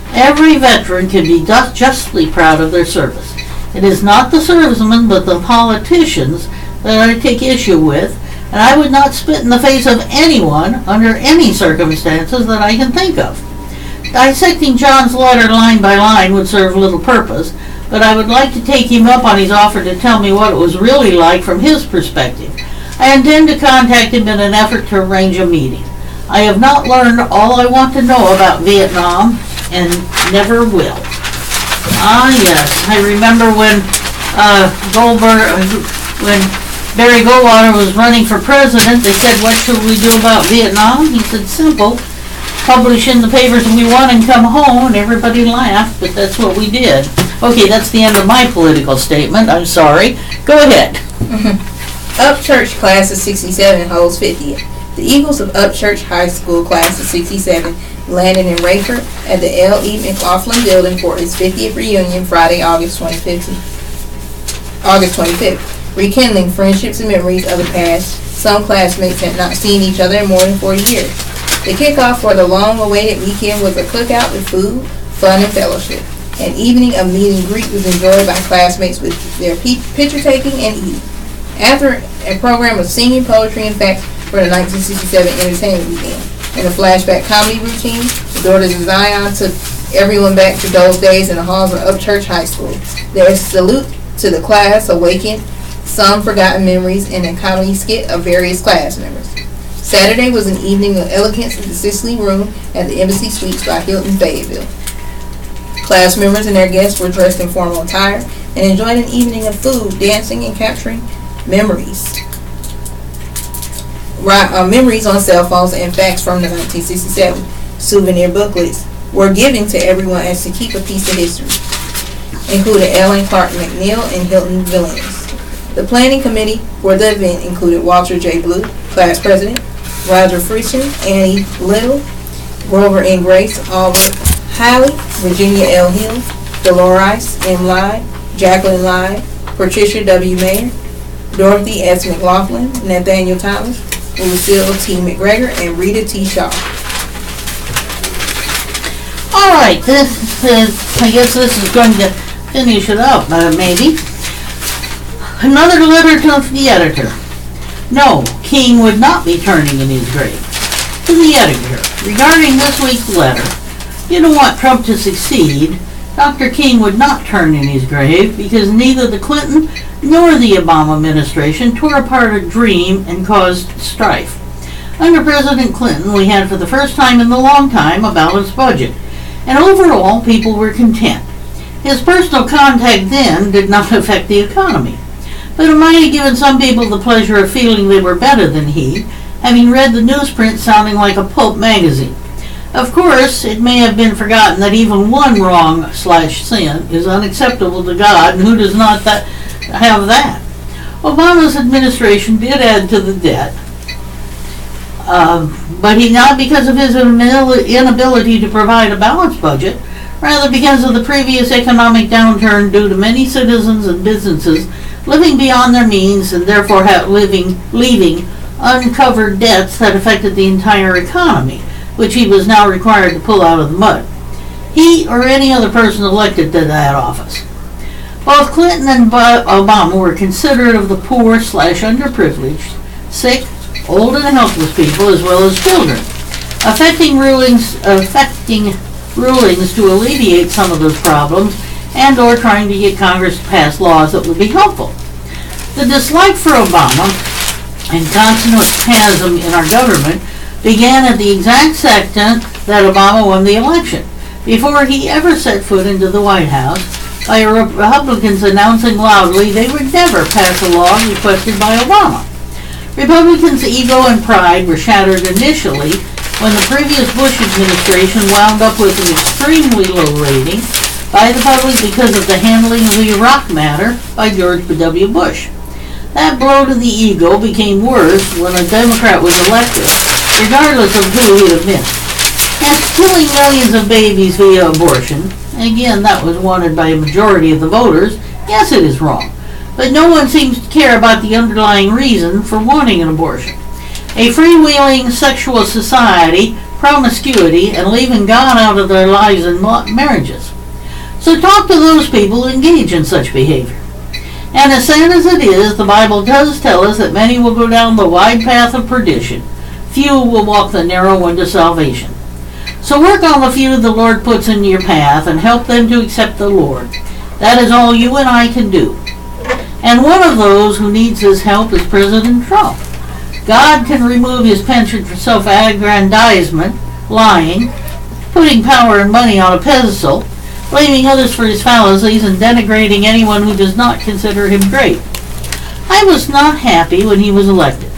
Every veteran can be justly proud of their service. It is not the servicemen, but the politicians that I take issue with, and I would not spit in the face of anyone under any circumstances that I can think of. Dissecting John's letter line by line would serve little purpose, but I would like to take him up on his offer to tell me what it was really like from his perspective. I intend to contact him in an effort to arrange a meeting. I have not learned all I want to know about Vietnam, and never will. Ah, yes, I remember when Barry Goldwater was running for president, they said, what should we do about Vietnam? He said, simple. Publish in the papers we won and come home, and everybody laughed, but that's what we did. Okay, that's the end of my political statement. I'm sorry. Go ahead. Upchurch class of 67 holds 50th. The Eagles of Upchurch High School class of 67 landed in Rayford at the L.E. McLaughlin Building for its 50th reunion Friday, August 25th, rekindling friendships and memories of the past. Some classmates had not seen each other in more than 40 years. The kickoff for the long-awaited weekend was a cookout with food, fun, and fellowship. An evening of meet and greet was enjoyed by classmates with their picture taking and eating. After a program of singing, poetry, and facts for the 1967 entertainment weekend, and a flashback comedy routine, the Daughters of Zion took everyone back to those days in the halls of Upchurch High School. Their salute to the class awakened some forgotten memories and a comedy skit of various class members. Saturday was an evening of elegance in the Sicily Room at the Embassy Suites by Hilton, Fayetteville. Class members and their guests were dressed in formal attire and enjoyed an evening of food, dancing, and capturing memories. Memories on cell phones and facts from the 1967 souvenir booklets were given to everyone as to keep a piece of history, including Ellen Clark McNeil and Hilton Villiams. The planning committee for the event included Walter J. Blue, class president, Roger Friesen, Annie Little, Grover N. Grace, Albert Haley, Virginia L. Hill, Dolores M. Lyde, Jacqueline Lyde, Patricia W. Mayer, Dorothy S. McLaughlin, Nathaniel Thomas, Lucille T. McGregor, and Rita T. Shaw. All right, I guess this is going to finish it up, maybe. Another letter to the editor. No, King would not be turning in his grave. To the editor, regarding this week's letter, you don't want Trump to succeed, Dr. King would not turn in his grave because neither the Clinton nor the Obama administration tore apart a dream and caused strife. Under President Clinton, we had for the first time in a long time a balanced budget, and overall people were content. His personal contact then did not affect the economy, but it might have given some people the pleasure of feeling they were better than he, having read the newsprint sounding like a pulp magazine. Of course, it may have been forgotten that even one wrong/sin is unacceptable to God, and who does not have that? Obama's administration did add to the debt, but not because of his inability to provide a balanced budget, rather because of the previous economic downturn due to many citizens and businesses living beyond their means and therefore leaving uncovered debts that affected the entire economy, which he was now required to pull out of the mud. He or any other person elected to that office. Both Clinton and Obama were considerate of the poor/underprivileged, sick, old and helpless people as well as children, affecting rulings to alleviate some of those problems and or trying to get Congress to pass laws that would be helpful. The dislike for Obama and constant chasm in our government began at the exact second that Obama won the election, before he ever set foot into the White House, by Republicans announcing loudly they would never pass a law requested by Obama. Republicans' ego and pride were shattered initially when the previous Bush administration wound up with an extremely low rating by the public because of the handling of the Iraq matter by George W. Bush. That blow to the ego became worse when a Democrat was elected, regardless of who he had been. As killing millions of babies via abortion, again that was wanted by a majority of the voters, yes, it is wrong. But no one seems to care about the underlying reason for wanting an abortion. A freewheeling sexual society, promiscuity, and leaving God out of their lives and marriages. So talk to those people who engage in such behavior. And as sad as it is, the Bible does tell us that many will go down the wide path of perdition. Few will walk the narrow one to salvation. So work on the few the Lord puts in your path and help them to accept the Lord. That is all you and I can do. And one of those who needs his help is President Trump. God can remove his penchant for self-aggrandizement, lying, putting power and money on a pedestal, blaming others for his fallacies, and denigrating anyone who does not consider him great. I was not happy when he was elected,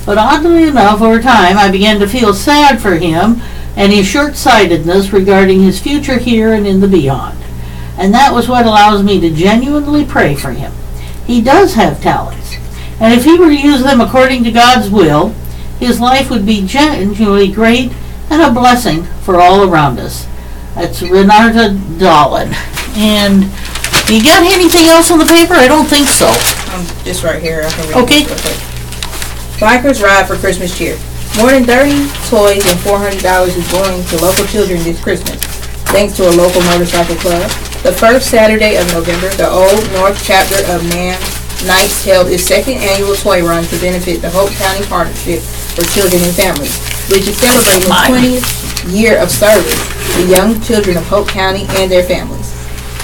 but oddly enough, over time, I began to feel sad for him and his short-sightedness regarding his future here and in the beyond. And that was what allows me to genuinely pray for him. He does have talents, and if he were to use them according to God's will, his life would be genuinely great and a blessing for all around us. That's Renata Dolan. And you got anything else on the paper? I don't think so. Just right here. I can read okay. It real quick. Bikers ride for Christmas cheer. More than 30 toys and $400 is going to local children this Christmas, thanks to a local motorcycle club. The first Saturday of November, the Old North chapter of Man Knights held its second annual toy run to benefit the Hope County Partnership for Children and Families, which is celebrating its 20th year of service to young children of Hope County and their families.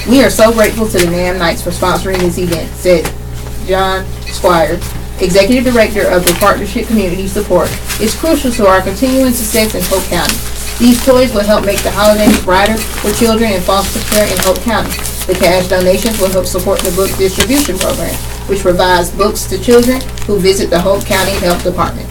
We are so grateful to the Man Knights for sponsoring this event, said John Squire, Executive Director of the Partnership Community Support. It's crucial to our continuing success in Hope County. These toys will help make the holidays brighter for children in foster care in Hope County. The cash donations will help support the book distribution program, which provides books to children who visit the Hope County Health Department.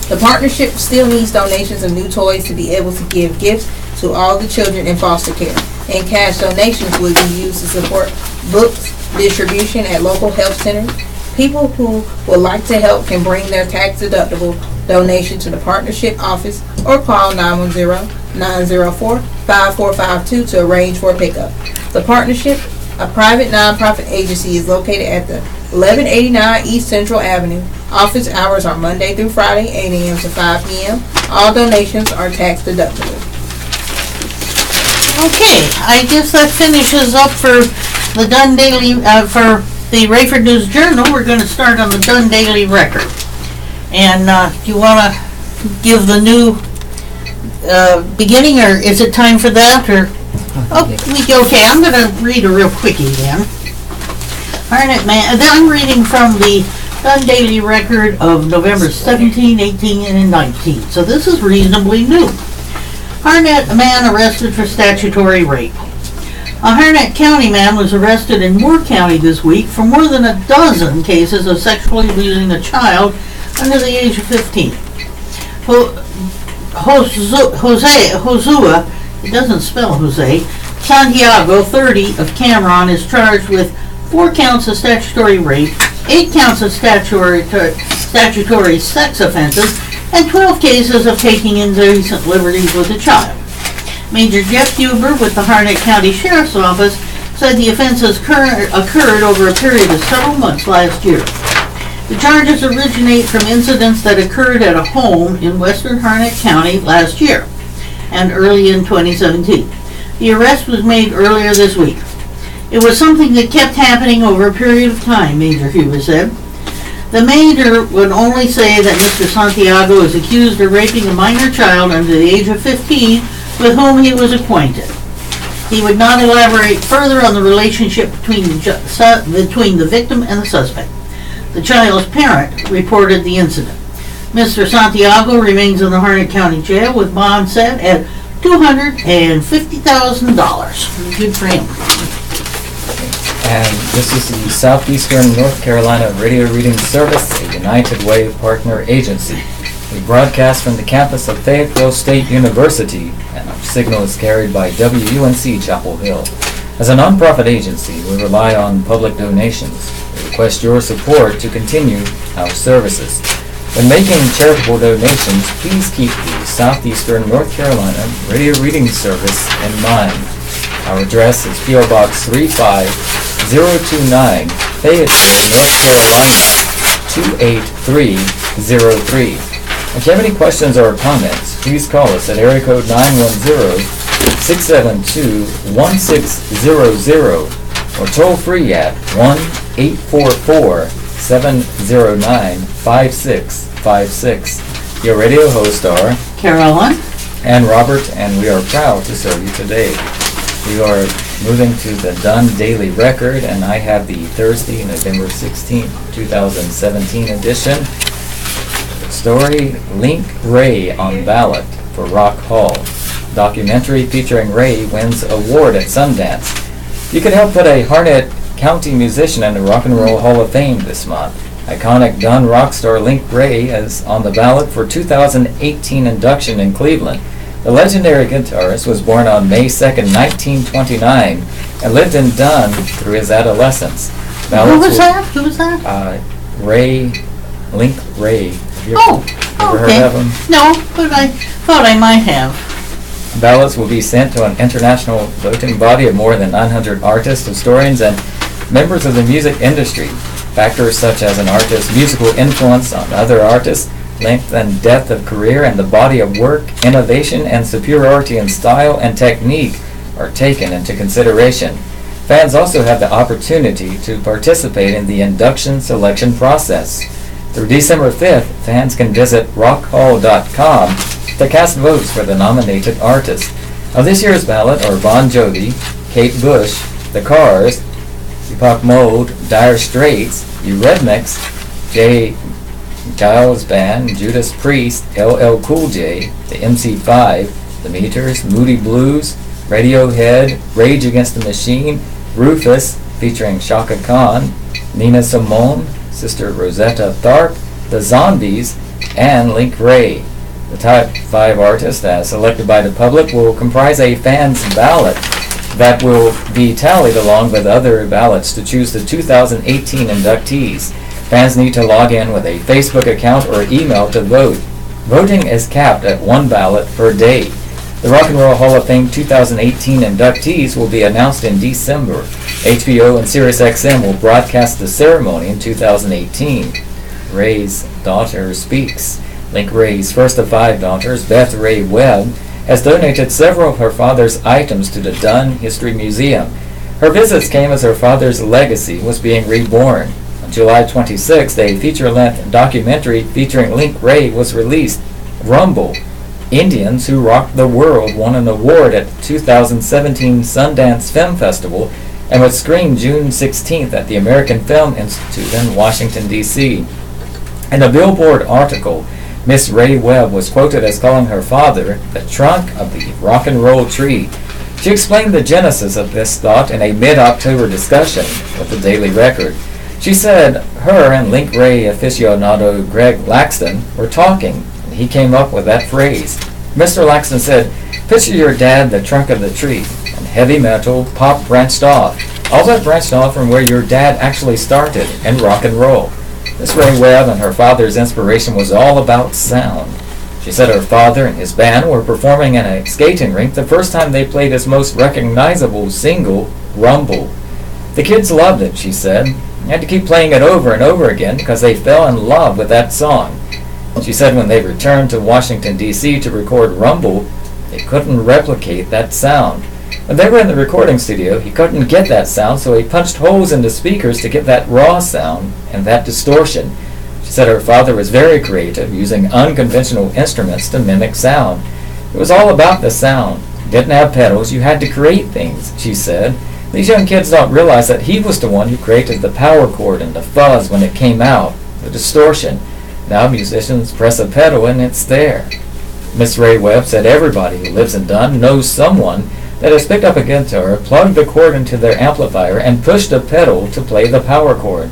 The partnership still needs donations of new toys to be able to give gifts to all the children in foster care, and cash donations will be used to support books distribution at local health centers. People who would like to help can bring their tax-deductible donation to the partnership office or call 910-904-5452 to arrange for a pickup. The partnership, a private nonprofit agency, is located at the 1189 East Central Avenue. Office hours are Monday through Friday, 8 a.m. to 5 p.m. All donations are tax-deductible. Okay, I guess that finishes up for the Dunn Daily, for the Rayford News Journal. We're going to start on the Dunn Daily Record. And do you want to give the new beginning, or is it time for that? Or Okay, I'm going to read a real quickie then. Harnett Man, then I'm reading from the Dunn Daily Record of November 17, 18, and 19. So this is reasonably new. Harnett man arrested for statutory rape. A Harnett County man was arrested in Moore County this week for more than a dozen cases of sexually abusing a child under the age of 15. Josua, it doesn't spell Jose, Santiago, 30, of Cameron, is charged with 4 counts of statutory rape, 8 counts of statutory sex offenses, and 12 cases of taking indecent liberties with a child. Major Jeff Huber with the Harnett County Sheriff's Office said the offenses occurred over a period of several months last year. The charges originate from incidents that occurred at a home in western Harnett County last year and early in 2017. The arrest was made earlier this week. It was something that kept happening over a period of time, Major Huber said. The major would only say that Mr. Santiago is accused of raping a minor child under the age of 15 with whom he was acquainted. He would not elaborate further on the relationship between the victim and the suspect. The child's parent reported the incident. Mr. Santiago remains in the Harnett County Jail with bond set at $250,000. Good for him. And this is the Southeastern North Carolina Radio Reading Service, a United Way partner agency. We broadcast from the campus of Fayetteville State University, and our signal is carried by WUNC Chapel Hill. As a nonprofit agency, we rely on public donations. We request your support to continue our services. When making charitable donations, please keep the Southeastern North Carolina Radio Reading Service in mind. Our address is P.O. Box 35029, Fayetteville, North Carolina, 28303. If you have any questions or comments, please call us at area code 910-672-1600 or toll free at 1-844-709-5656. Your radio hosts are Carolyn and Robert, and we are proud to serve you today. We are moving to the Dunn Daily Record, and I have the Thursday, November 16, 2017 edition. Story, Link Ray on ballot for Rock Hall. Documentary featuring Ray wins award at Sundance. You can help put a Harnett County musician in the Rock and Roll Hall of Fame this month. Iconic Dunn rock star Link Ray is on the ballot for 2018 induction in Cleveland. The legendary guitarist was born on May 2, 1929, and lived in Dunn through his adolescence. Who was that? Link Ray. Have you ever heard of him? No, but I thought I might have. Ballots will be sent to an international voting body of more than 900 artists, historians, and members of the music industry. Factors such as an artist's musical influence on other artists, length and depth of career, and the body of work, innovation, and superiority in style and technique are taken into consideration. Fans also have the opportunity to participate in the induction selection process. Through December 5th, fans can visit rockhall.com to cast votes for the nominated artists. On this year's ballot are Bon Jovi, Kate Bush, The Cars, Deepak Mode, Dire Straits, Eurythmics, J. Giles Band, Judas Priest, LL Cool J, the MC5, The Meters, Moody Blues, Radiohead, Rage Against the Machine, Rufus, featuring Shaka Khan, Nina Simone, Sister Rosetta Tharpe, The Zombies, and Link Ray. The top 5 artists, as selected by the public, will comprise a fan's ballot that will be tallied along with other ballots to choose the 2018 inductees. Fans need to log in with a Facebook account or email to vote. Voting is capped at 1 ballot per day. The Rock and Roll Hall of Fame 2018 inductees will be announced in December. HBO and SiriusXM will broadcast the ceremony in 2018. Ray's daughter speaks. Link Ray's first of 5 daughters, Beth Ray Webb, has donated several of her father's items to the Dunn History Museum. Her visits came as her father's legacy was being reborn. On July 26th, a feature-length documentary featuring Link Ray was released. Rumble, Indians Who Rocked the World won an award at the 2017 Sundance Film Festival and was screened June 16th at the American Film Institute in Washington, D.C. In a Billboard article, Miss Ray Webb was quoted as calling her father the trunk of the rock and roll tree. She explained the genesis of this thought in a mid-October discussion with the Daily Record. She said her and Link Ray aficionado Greg Laxton were talking, and he came up with that phrase. Mr. Laxton said, "Picture your dad the trunk of the tree, and heavy metal, pop branched off. All that branched off from where your dad actually started in rock and roll." Miss Ray Webb and her father's inspiration was all about sound. She said her father and his band were performing in a skating rink the first time they played his most recognizable single, Rumble. The kids loved it, she said. They had to keep playing it over and over again because they fell in love with that song. She said when they returned to Washington, D.C. to record Rumble, they couldn't replicate that sound. When they were in the recording studio, he couldn't get that sound, so he punched holes in the speakers to get that raw sound and that distortion. She said her father was very creative, using unconventional instruments to mimic sound. It was all about the sound. You didn't have pedals, you had to create things, she said. These young kids don't realize that he was the one who created the power chord and the fuzz when it came out, the distortion. Now musicians press a pedal and it's there. Miss Ray Webb said everybody who lives in Dunn knows someone that has picked up a guitar, plugged the cord into their amplifier, and pushed a pedal to play the power chord.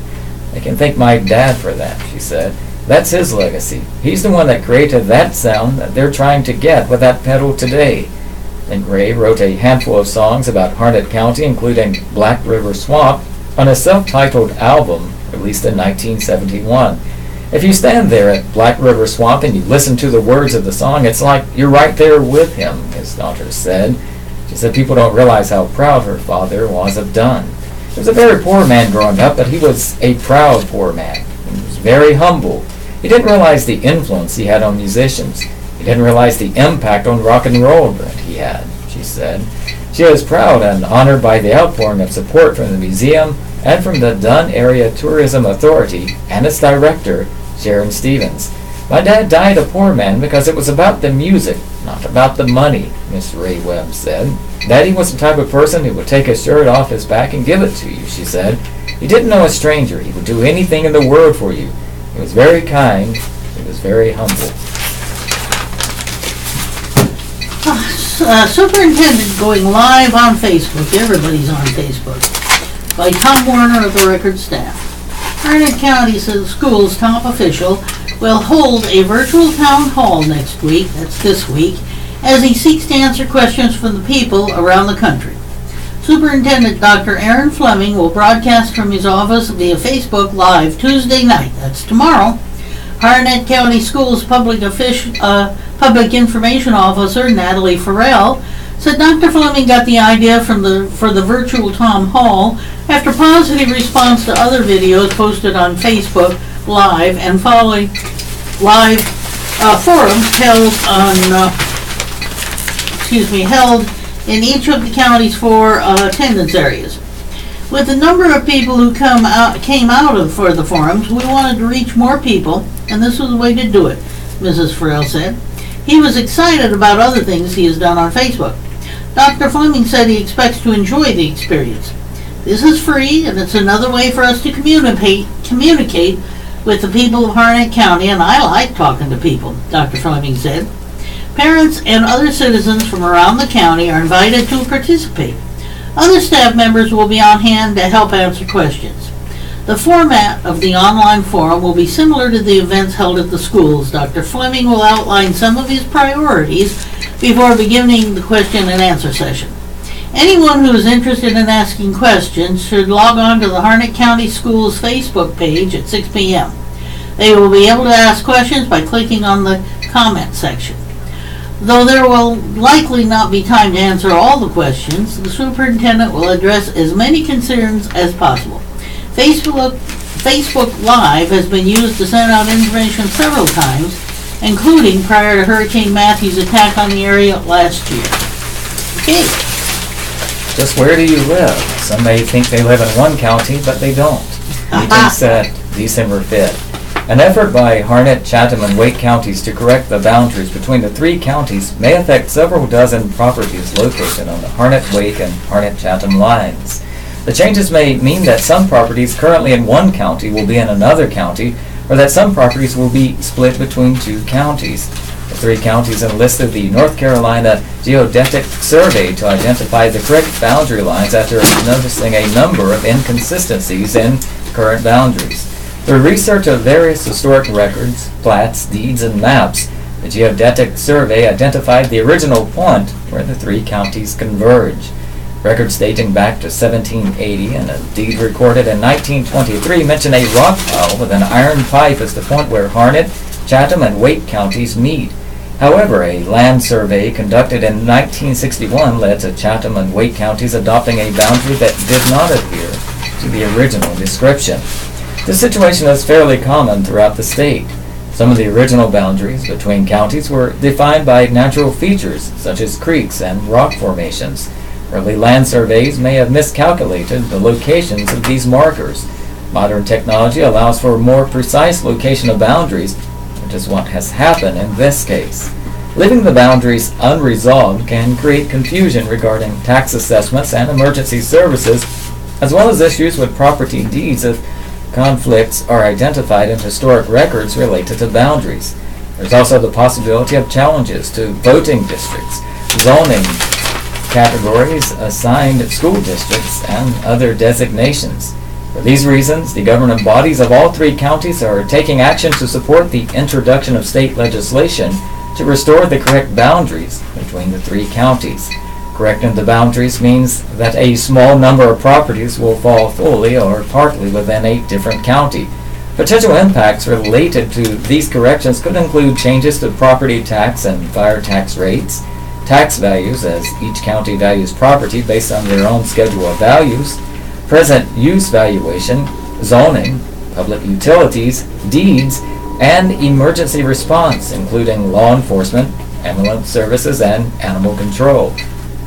I can thank my dad for that, she said. That's his legacy. He's the one that created that sound that they're trying to get with that pedal today. And Ray wrote a handful of songs about Harnett County, including Black River Swamp, on a self-titled album released in 1971. If you stand there at Black River Swamp and you listen to the words of the song, it's like you're right there with him, his daughter said. She said people don't realize how proud her father was of Dunn. He was a very poor man growing up, but he was a proud poor man. He was very humble. He didn't realize the influence he had on musicians. He didn't realize the impact on rock and roll that he had, she said. She is proud and honored by the outpouring of support from the museum and from the Dunn Area Tourism Authority and its director, Sharon Stevens. My dad died a poor man because it was about the music, not about the money, Miss Ray Webb said. Daddy was the type of person who would take his shirt off his back and give it to you, she said. He didn't know a stranger. He would do anything in the world for you. He was very kind. He was very humble. Superintendent going live on Facebook. Everybody's on Facebook. By Tom Warner of the record staff. Harnett County Schools top official will hold a virtual town hall next week, that's this week, as he seeks to answer questions from the people around the country. Superintendent Dr. Aaron Fleming will broadcast from his office via Facebook Live Tuesday night, that's tomorrow. Harnett County Schools Public Information Officer Natalie Farrell said Dr. Fleming got the idea for the virtual town hall after positive response to other videos posted on Facebook Live and following live forums held in each of the county's 4 attendance areas. With the number of people who came out for the forums, we wanted to reach more people, and this was the way to do it, Mrs. Farrell said. He was excited about other things he has done on Facebook. Dr. Fleming said he expects to enjoy the experience. This is free, and it's another way for us to communicate with the people of Harnett County, and I like talking to people, Dr. Fleming said. Parents and other citizens from around the county are invited to participate. Other staff members will be on hand to help answer questions. The format of the online forum will be similar to the events held at the schools. Dr. Fleming will outline some of his priorities before beginning the question and answer session. Anyone who is interested in asking questions should log on to the Harnett County Schools Facebook page at 6 p.m. They will be able to ask questions by clicking on the comment section. Though there will likely not be time to answer all the questions, the superintendent will address as many concerns as possible. Facebook Live has been used to send out information several times, including prior to Hurricane Matthew's attack on the area last year. Okay. Just where do you live? Some may think they live in one county, but they don't. Meeting set December 5th. An effort by Harnett, Chatham, and Wake counties to correct the boundaries between the three counties may affect several dozen properties located on the Harnett, Wake, and Harnett, Chatham lines. The changes may mean that some properties currently in one county will be in another county, or that some properties will be split between two counties. The three counties enlisted the North Carolina Geodetic Survey to identify the correct boundary lines after noticing a number of inconsistencies in current boundaries. Through research of various historic records, plats, deeds, and maps, the Geodetic Survey identified the original point where the three counties converge. Records dating back to 1780 and a deed recorded in 1923 mention a rock pile with an iron pipe as the point where Harnett, Chatham, and Wake counties meet. However, a land survey conducted in 1961 led to Chatham and Wake counties adopting a boundary that did not adhere to the original description. This situation is fairly common throughout the state. Some of the original boundaries between counties were defined by natural features such as creeks and rock formations. Early land surveys may have miscalculated the locations of these markers. Modern technology allows for more precise location of boundaries, which is what has happened in this case. Leaving the boundaries unresolved can create confusion regarding tax assessments and emergency services, as well as issues with property deeds if conflicts are identified in historic records related to boundaries. There's also the possibility of challenges to voting districts, zoning categories, assigned school districts, and other designations. For these reasons, the governing bodies of all three counties are taking action to support the introduction of state legislation to restore the correct boundaries between the three counties. Correcting the boundaries means that a small number of properties will fall fully or partly within a different county. Potential impacts related to these corrections could include changes to property tax and fire tax rates, tax values as each county values property based on their own schedule of values, present use valuation, zoning, public utilities, deeds, and emergency response, including law enforcement, ambulance services, and animal control.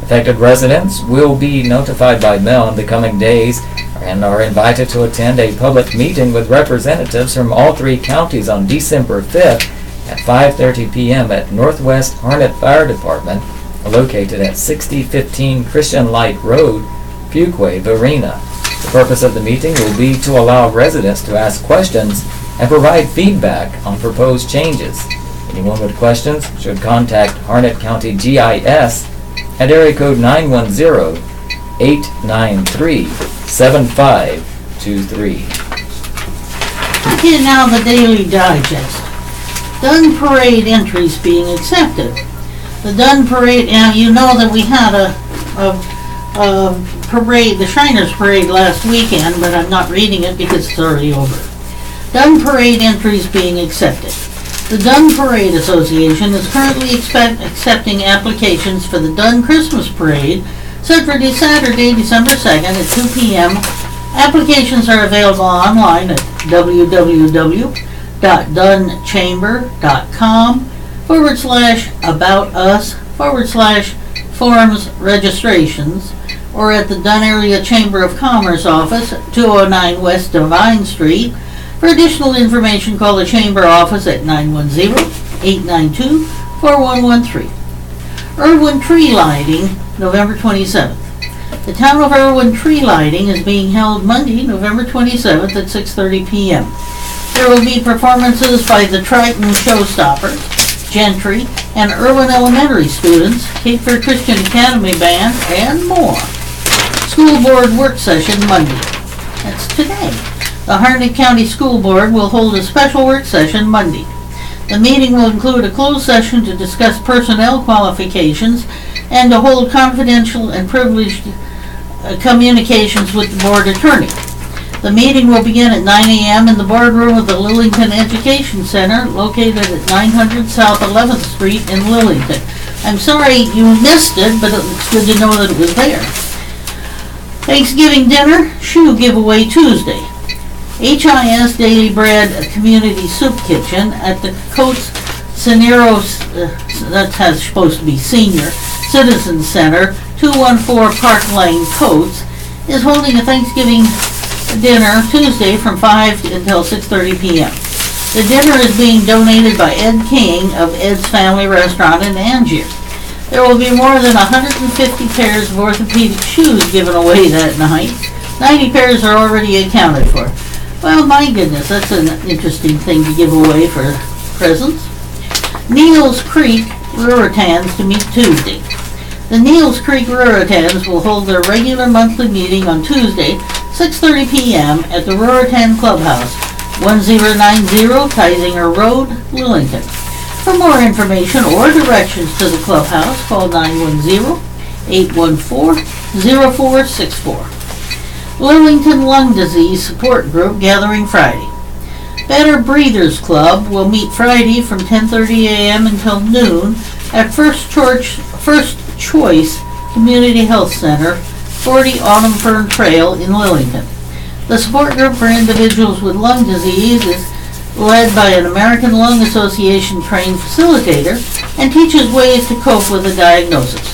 Affected residents will be notified by mail in the coming days and are invited to attend a public meeting with representatives from all three counties on December 5th at 5:30 p.m. at Northwest Harnett Fire Department, located at 6015 Christian Light Road, Fuquay, Varina. The purpose of the meeting will be to allow residents to ask questions and provide feedback on proposed changes. Anyone with questions should contact Harnett County GIS at area code 910-893-7523. Okay, now the Daily Digest. Dunn Parade entries being accepted. The Dunn Parade, now you know that we had a parade, the Shriners Parade last weekend, but I'm not reading it because it's already over. Dunn Parade entries being accepted. The Dunn Parade Association is currently accepting applications for the Dunn Christmas Parade, set for Saturday, December 2nd at 2 p.m. Applications are available online at www.dunchamber.com/about-us/forms registrations, or at the Dunn Area Chamber of Commerce office, 209 West Devine Street. For additional information, call the Chamber office at 910-892-4113. Irwin Tree Lighting, November 27th. The Town of Irwin Tree Lighting is being held Monday, November 27th at 6:30 p.m. There will be performances by the Triton Showstoppers, Gentry, and Irwin Elementary students, Cape Fear Christian Academy Band, and more. School Board Work Session Monday. That's today. The Harnett County School Board will hold a special work session Monday. The meeting will include a closed session to discuss personnel qualifications and to hold confidential and privileged communications with the board attorney. The meeting will begin at 9 a.m. in the boardroom of the Lillington Education Center, located at 900 South 11th Street in Lillington. I'm sorry you missed it, but it's good to know that it was there. Thanksgiving dinner, shoe giveaway Tuesday. HIS Daily Bread Community Soup Kitchen at the Coates Cineros, that's supposed to be Senior Citizen Center, 214 Park Lane, Coates, is holding a Thanksgiving dinner Tuesday from 5 until 6:30 p.m. The dinner is being donated by Ed King of Ed's Family Restaurant in Angier. There will be more than 150 pairs of orthopedic shoes given away that night. 90 pairs are already accounted for. Well, my goodness, that's an interesting thing to give away for presents. Neals Creek Ruritans to meet Tuesday. The Neals Creek Ruritans will hold their regular monthly meeting on Tuesday, 6:30 p.m. at the Ruritan Clubhouse, 1090 Tisinger Road, Lillington. For more information or directions to the clubhouse, call 910-814-0464. Lillington Lung Disease Support Group gathering Friday. Better Breathers Club will meet Friday from 10:30 a.m. until noon at First Choice Community Health Center, 40 Autumn Fern Trail in Lillington. The support group for individuals with lung disease is led by an American Lung Association trained facilitator and teaches ways to cope with the diagnosis.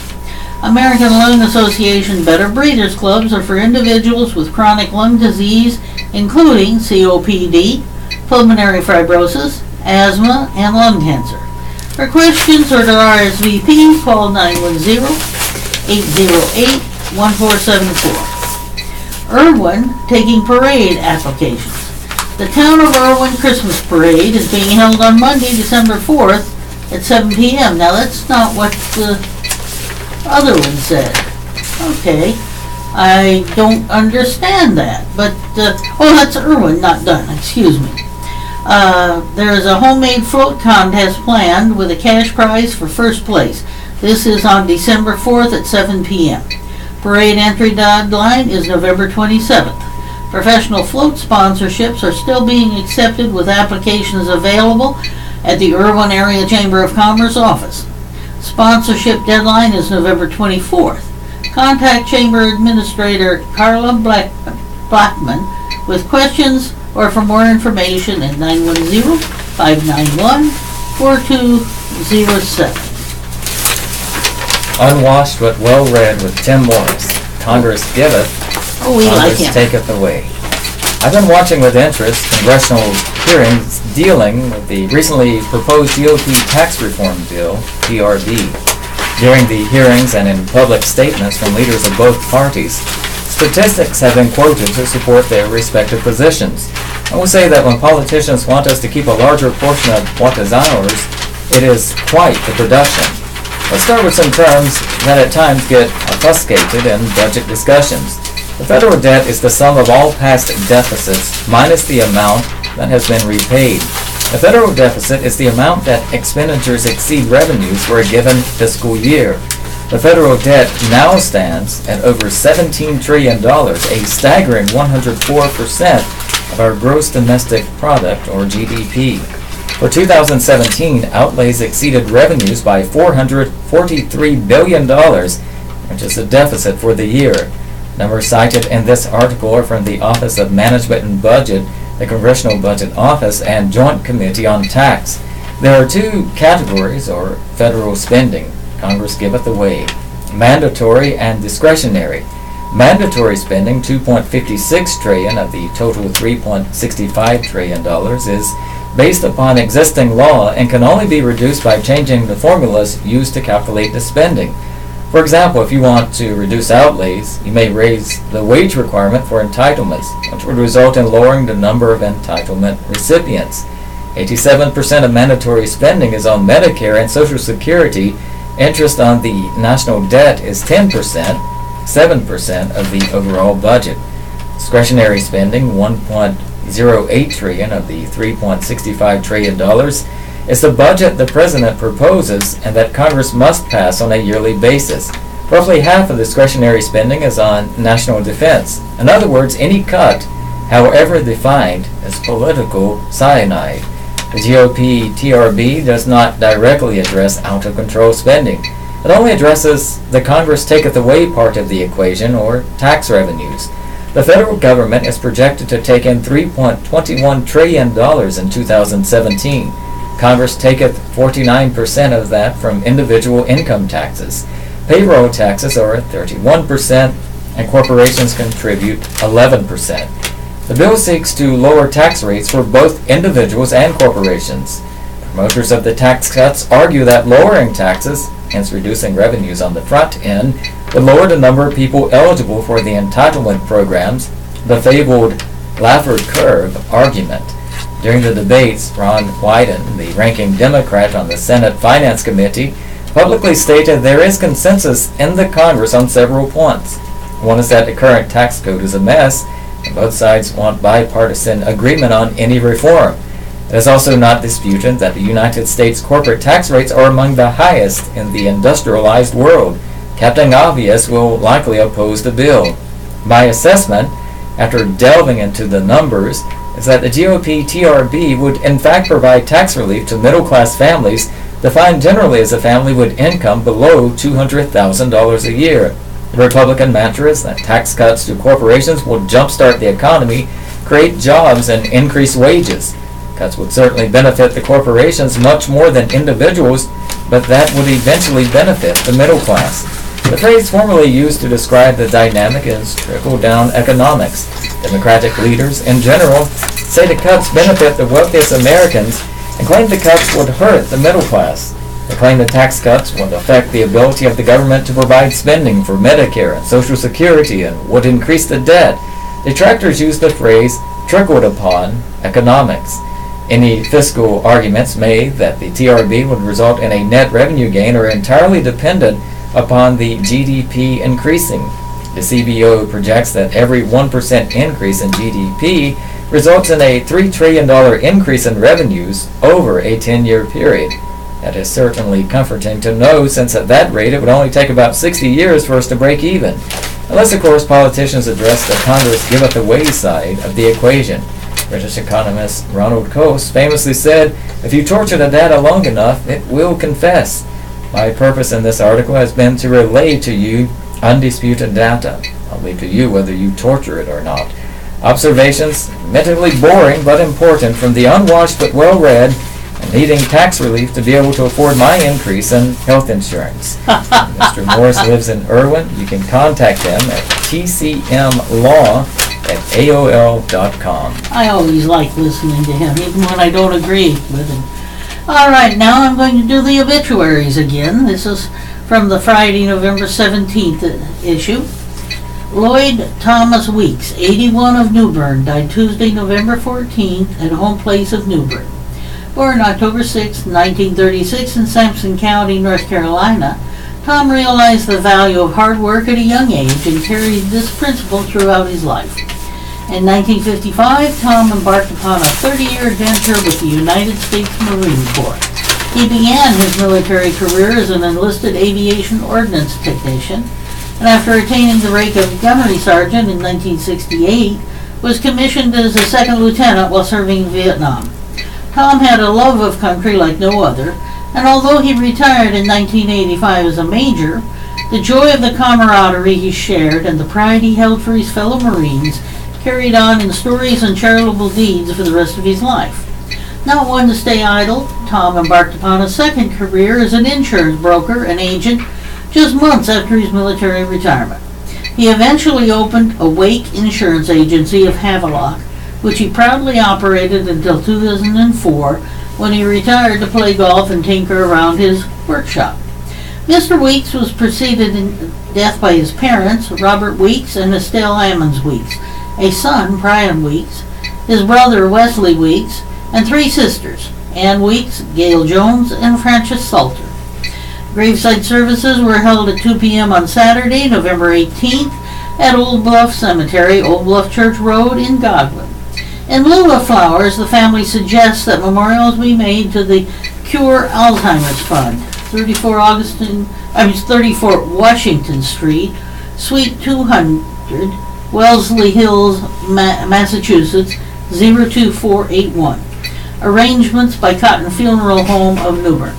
American Lung Association Better Breathers Clubs are for individuals with chronic lung disease, including COPD, pulmonary fibrosis, asthma, and lung cancer. For questions or to RSVP, call 910-808-1474. Irwin taking parade applications. The Town of Irwin Christmas Parade is being held on Monday, December 4th at 7 p.m. Now that's not what the other one said. Okay, I don't understand that, but, that's Irwin, not Dunn, excuse me. There is a homemade float contest planned with a cash prize for first place. This is on December 4th at 7 p.m. Parade entry deadline is November 27th. Professional float sponsorships are still being accepted with applications available at the Irwin Area Chamber of Commerce office. Sponsorship deadline is November 24th. Contact Chamber Administrator Carla Blackman with questions or for more information at 910-591-4207. Unwashed but well-read with Tim Morris. Congress giveth, Oh, we like Congress him. taketh away. I've been watching with interest congressional hearings dealing with the recently proposed GOP tax reform bill, TRB. During the hearings and in public statements from leaders of both parties, statistics have been quoted to support their respective positions. I will say that when politicians want us to keep a larger portion of what is ours, it is quite the production. Let's start with some terms that at times get obfuscated in budget discussions. The federal debt is the sum of all past deficits minus the amount that has been repaid. The federal deficit is the amount that expenditures exceed revenues for a given fiscal year. The federal debt now stands at over $17 trillion, a staggering 104% of our gross domestic product, or GDP. For 2017, outlays exceeded revenues by $443 billion, which is the deficit for the year. Numbers cited in this article are from the Office of Management and Budget, the Congressional Budget Office, and Joint Committee on Tax. There are two categories, or federal spending. Congress giveth away. Mandatory and discretionary. Mandatory spending, $2.56 trillion of the total $3.65 trillion, is based upon existing law and can only be reduced by changing the formulas used to calculate the spending. For example, if you want to reduce outlays, you may raise the wage requirement for entitlements, which would result in lowering the number of entitlement recipients. 87% of mandatory spending is on Medicare and Social Security. Interest on the national debt is 10%, 7% of the overall budget. Discretionary spending, $1.08 trillion of the $3.65 trillion, is the budget the President proposes and that Congress must pass on a yearly basis. Roughly half of discretionary spending is on national defense. In other words, any cut, however defined, is political cyanide. The GOP TRB does not directly address out-of-control spending. It only addresses the Congress taketh away part of the equation, or tax revenues. The federal government is projected to take in $3.21 trillion in 2017. Congress taketh 49% of that from individual income taxes. Payroll taxes are at 31%, and corporations contribute 11%. The bill seeks to lower tax rates for both individuals and corporations. Promoters of the tax cuts argue that lowering taxes, hence reducing revenues on the front end, would lower the number of people eligible for the entitlement programs, the fabled Laffer curve argument. During the debates, Ron Wyden, the ranking Democrat on the Senate Finance Committee, publicly stated there is consensus in the Congress on several points. One is that the current tax code is a mess, and both sides want bipartisan agreement on any reform. It is also not disputed that the United States corporate tax rates are among the highest in the industrialized world. Captain Obvious will likely oppose the bill. My assessment, after delving into the numbers, is that the GOP TRB would in fact provide tax relief to middle-class families defined generally as a family with income below $200,000 a year. The Republican mantra is that tax cuts to corporations will jumpstart the economy, create jobs, and increase wages. Cuts would certainly benefit the corporations much more than individuals, but that would eventually benefit the middle class. The phrase formerly used to describe the dynamic is trickle-down economics. Democratic leaders, in general, say the cuts benefit the wealthiest Americans and claim the cuts would hurt the middle class. They claim the tax cuts would affect the ability of the government to provide spending for Medicare and Social Security and would increase the debt. Detractors use the phrase trickled-upon economics. Any fiscal arguments made that the TRB would result in a net revenue gain are entirely dependent upon the GDP increasing. The CBO projects that every 1% increase in GDP results in a $3 trillion increase in revenues over a 10-year period. That is certainly comforting to know, since at that rate it would only take about 60 years for us to break even. Unless, of course, politicians address the Congress give up the wayside of the equation. British economist Ronald Coase famously said, "If you torture the data long enough, it will confess." My purpose in this article has been to relay to you undisputed data. I'll leave to you whether you torture it or not. Observations, admittedly boring but important, from the unwashed but well-read and needing tax relief to be able to afford my increase in health insurance. Mr. Morris lives in Irwin. You can contact him at tcmlaw@aol.com. I always like listening to him, even when I don't agree with him. All right, now I'm going to do the obituaries again. This is from the Friday, November 17th issue. Lloyd Thomas Weeks, 81, of New Bern, died Tuesday, November 14th at home place of New Bern. Born October 6, 1936 in Sampson County, North Carolina, Tom realized the value of hard work at a young age and carried this principle throughout his life. In 1955, Tom embarked upon a 30-year adventure with the United States Marine Corps. He began his military career as an enlisted aviation ordnance technician, and after attaining the rank of gunnery sergeant in 1968, was commissioned as a second lieutenant while serving in Vietnam. Tom had a love of country like no other, and although he retired in 1985 as a major, the joy of the camaraderie he shared and the pride he held for his fellow Marines carried on in stories and charitable deeds for the rest of his life. Not one to stay idle, Tom embarked upon a second career as an insurance broker and agent just months after his military retirement. He eventually opened a Wake Insurance Agency of Havelock, which he proudly operated until 2004, when he retired to play golf and tinker around his workshop. Mr. Weeks was preceded in death by his parents, Robert Weeks and Estelle Ammons Weeks, a son, Brian Weeks, his brother, Wesley Weeks, and three sisters, Ann Weeks, Gail Jones, and Frances Salter. Graveside services were held at 2 p.m. on Saturday, November 18th, at Old Bluff Cemetery, Old Bluff Church Road in Godwin. In lieu of flowers, the family suggests that memorials be made to the Cure Alzheimer's Fund, 34 Washington Street, Suite 200, Wellesley Hills, Massachusetts, 02481. Arrangements by Cotton Funeral Home of New Bern.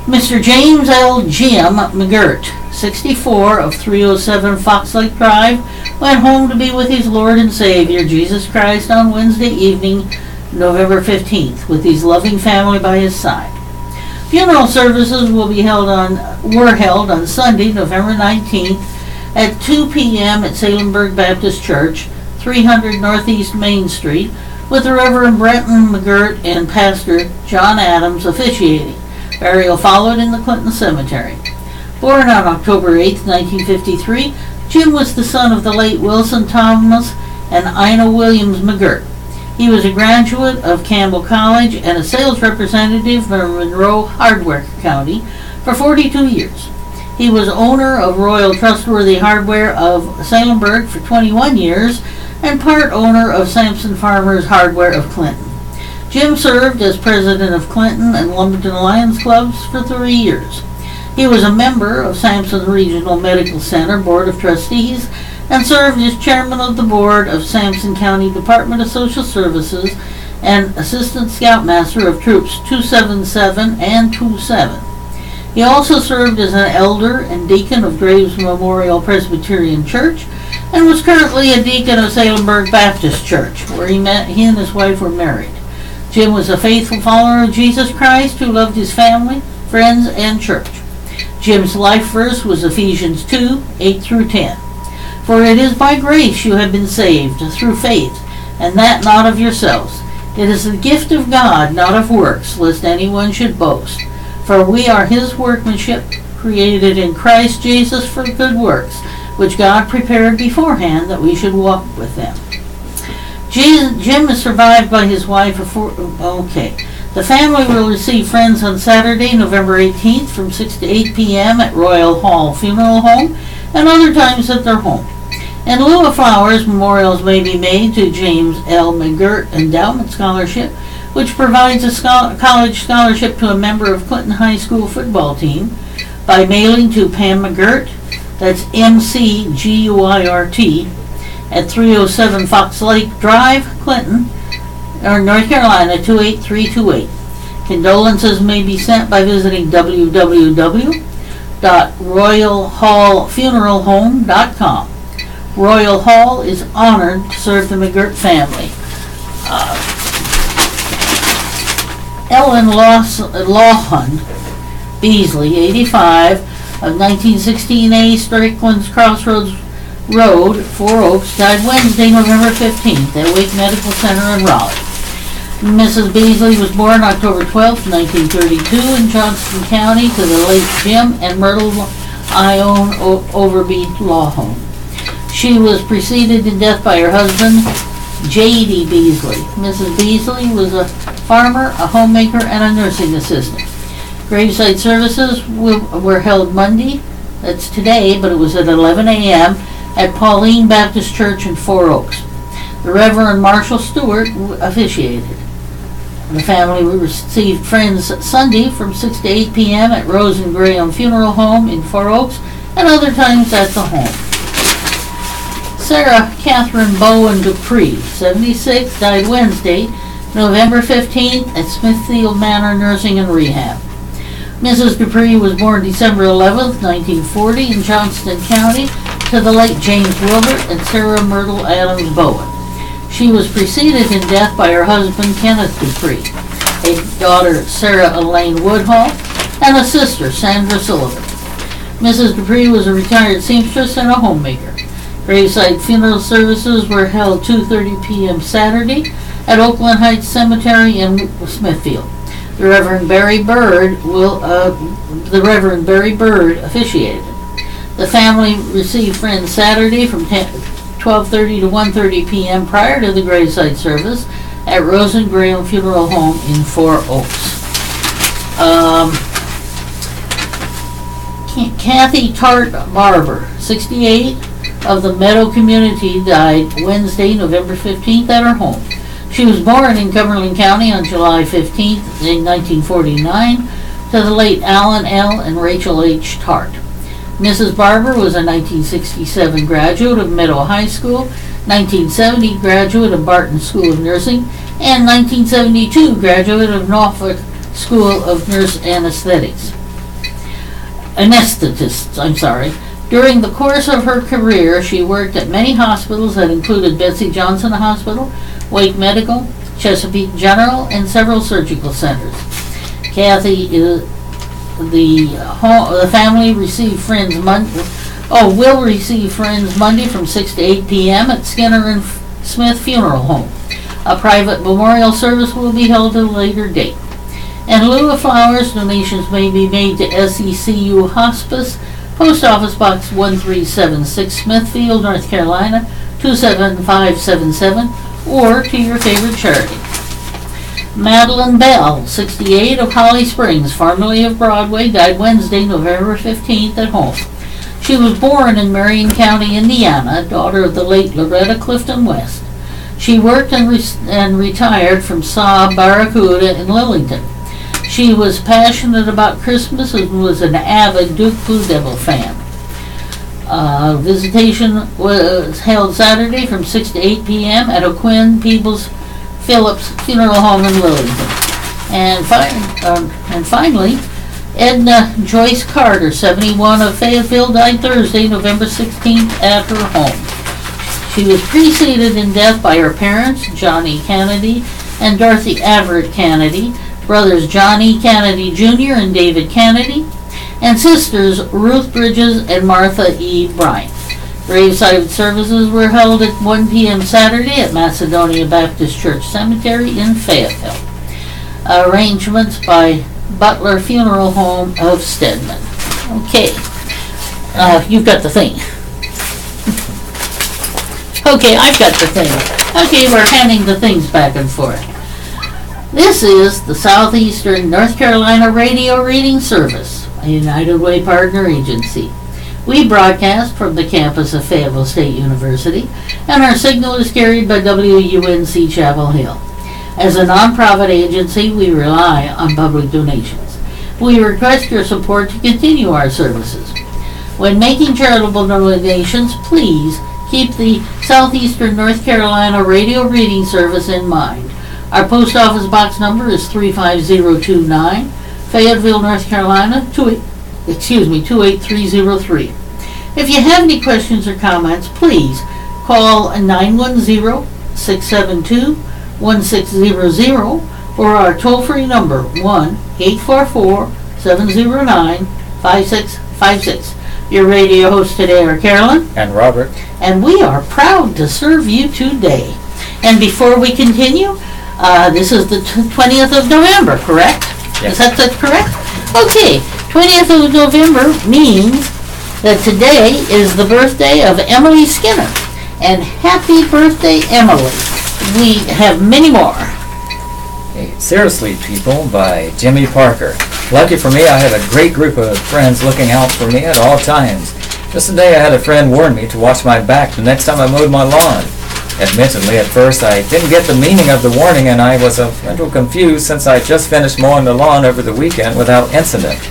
Mr. James L. Jim McGirt, 64, of 307 Fox Lake Drive, went home to be with his Lord and Savior, Jesus Christ, on Wednesday evening, November 15th, with his loving family by his side. Funeral services were held on Sunday, November 19th, at 2 p.m. at Salemburg Baptist Church, 300 Northeast Main Street, with the Reverend Brenton McGirt and Pastor John Adams officiating. Burial followed in the Clinton Cemetery. Born on October 8, 1953, Jim was the son of the late Wilson Thomas and Ina Williams McGirt. He was a graduate of Campbell College and a sales representative from Monroe Hardware County for 42 years. He was owner of Royal Trustworthy Hardware of Salemburg for 21 years and part owner of Sampson Farmers Hardware of Clinton. Jim served as president of Clinton and Lumberton Lions Clubs for 3 years. He was a member of Sampson Regional Medical Center Board of Trustees and served as chairman of the board of Sampson County Department of Social Services and assistant scoutmaster of Troops 277 and 27. He also served as an elder and deacon of Graves Memorial Presbyterian Church and was currently a deacon of Salemburg Baptist Church, where he and his wife were married. Jim was a faithful follower of Jesus Christ who loved his family, friends, and church. Jim's life verse was Ephesians 2, 8 through 10. For it is by grace you have been saved, through faith, and that not of yourselves. It is the gift of God, not of works, lest anyone should boast. For we are his workmanship, created in Christ Jesus for good works, which God prepared beforehand that we should walk with them. Jim is survived by his wife. The family will receive friends on Saturday, November 18th from 6 to 8 p.m. at Royal Hall Funeral Home and other times at their home. In lieu of flowers, memorials may be made to James L. McGirt Endowment Scholarship, which provides a college scholarship to a member of Clinton High School football team, by mailing to Pam McGirt, that's McGuirt, at 307 Fox Lake Drive, Clinton, or North Carolina 28328. Condolences may be sent by visiting www.royalhallfuneralhome.com. Royal Hall is honored to serve the McGirt family. Ellen Lawhon Beasley, 85, of 1916A Strickland's Crossroads Road, Four Oaks, died Wednesday, November 15th at Wake Medical Center in Raleigh. Mrs. Beasley was born October 12, 1932 in Johnston County to the late Jim and Myrtle Ione Overby Lawhon. She was preceded in death by her husband, J.D. Beasley. Mrs. Beasley was a farmer, a homemaker, and a nursing assistant. Graveside services were held Monday, that's today, but it was at 11 a.m., at Pauline Baptist Church in Four Oaks. The Reverend Marshall Stewart officiated. The family received friends Sunday from 6 to 8 p.m. at Rose and Graham Funeral Home in Four Oaks and other times at the home. Sarah Catherine Bowen Dupree, 76, died Wednesday, November 15th at Smithfield Manor Nursing and Rehab. Mrs. Dupree was born December 11th, 1940 in Johnston County to the late James Wilbert and Sarah Myrtle Adams Bowen. She was preceded in death by her husband Kenneth Dupree, a daughter Sarah Elaine Woodhall, and a sister Sandra Sullivan. Mrs. Dupree was a retired seamstress and a homemaker. Graveside funeral services were held 2:30 p.m. Saturday at Oakland Heights Cemetery in Smithfield. The Reverend Barry Bird officiated. The family received friends Saturday from 12:30 to 1:30 p.m. prior to the graveside service at Rose and Graham Funeral Home in Four Oaks. Kathy Tart Barber, 68, of the Meadow community, died Wednesday, November 15th at her home. She was born in Cumberland County on July 15th in 1949 to the late Alan L. and Rachel H. Tart. Mrs. Barber was a 1967 graduate of Meadow High School, 1970 graduate of Barton School of Nursing, and 1972 graduate of Norfolk School of Nurse Anesthetists. During the course of her career, she worked at many hospitals that included Betsy Johnson Hospital, Wake Medical, Chesapeake General, and several surgical centers. Kathy, the family received friends will receive friends Monday from 6 to 8 p.m. at Skinner and Smith Funeral Home. A private memorial service will be held at a later date. In lieu of flowers, donations may be made to SECU Hospice, Post Office Box 1376, Smithfield, North Carolina 27577, or to your favorite charity. Madeline Bell, 68, of Holly Springs, formerly of Broadway, died Wednesday, November 15th at home. She was born in Marion County, Indiana, daughter of the late Loretta Clifton West. She worked and retired from Saab Barracuda in Lillington. She was passionate about Christmas and was an avid Duke Blue Devil fan. Visitation was held Saturday from 6 to 8 p.m. at O'Quinn Peebles Phillips Funeral Home in Lillington. And finally, Edna Joyce Carter, 71, of Fayetteville, died Thursday, November 16th, at her home. She was preceded in death by her parents, Johnny Kennedy and Dorothy Everett Kennedy, brothers Johnny Kennedy Jr. and David Kennedy, and sisters Ruth Bridges and Martha E. Bryant. Graveside services were held at 1 p.m. Saturday at Macedonia Baptist Church Cemetery in Fayetteville. Arrangements by Butler Funeral Home of Stedman. Okay, you've got the thing. Okay, I've got the thing. Okay, we're handing the things back and forth. This is the Southeastern North Carolina Radio Reading Service, a United Way partner agency. We broadcast from the campus of Fayetteville State University, and our signal is carried by WUNC Chapel Hill. As a nonprofit agency, we rely on public donations. We request your support to continue our services. When making charitable donations, please keep the Southeastern North Carolina Radio Reading Service in mind. Our post office box number is 35029, Fayetteville, North Carolina 28303. If you have any questions or comments, please call 910-672-1600 or our toll-free number 1-844-709-5656. Your radio hosts today are Carolyn And Robert. And we are proud to serve you today. And before we continue, this is the 20th of November, correct? Yes. Is that correct? Okay, 20th of November means that today is the birthday of Emily Skinner. And happy birthday, Emily. We have many more. Hey, Seriously People by Jimmy Parker. Lucky for me, I have a great group of friends looking out for me at all times. Just today I had a friend warn me to watch my back the next time I mowed my lawn. Admittedly, at first I didn't get the meaning of the warning, and I was a little confused since I just finished mowing the lawn over the weekend without incident.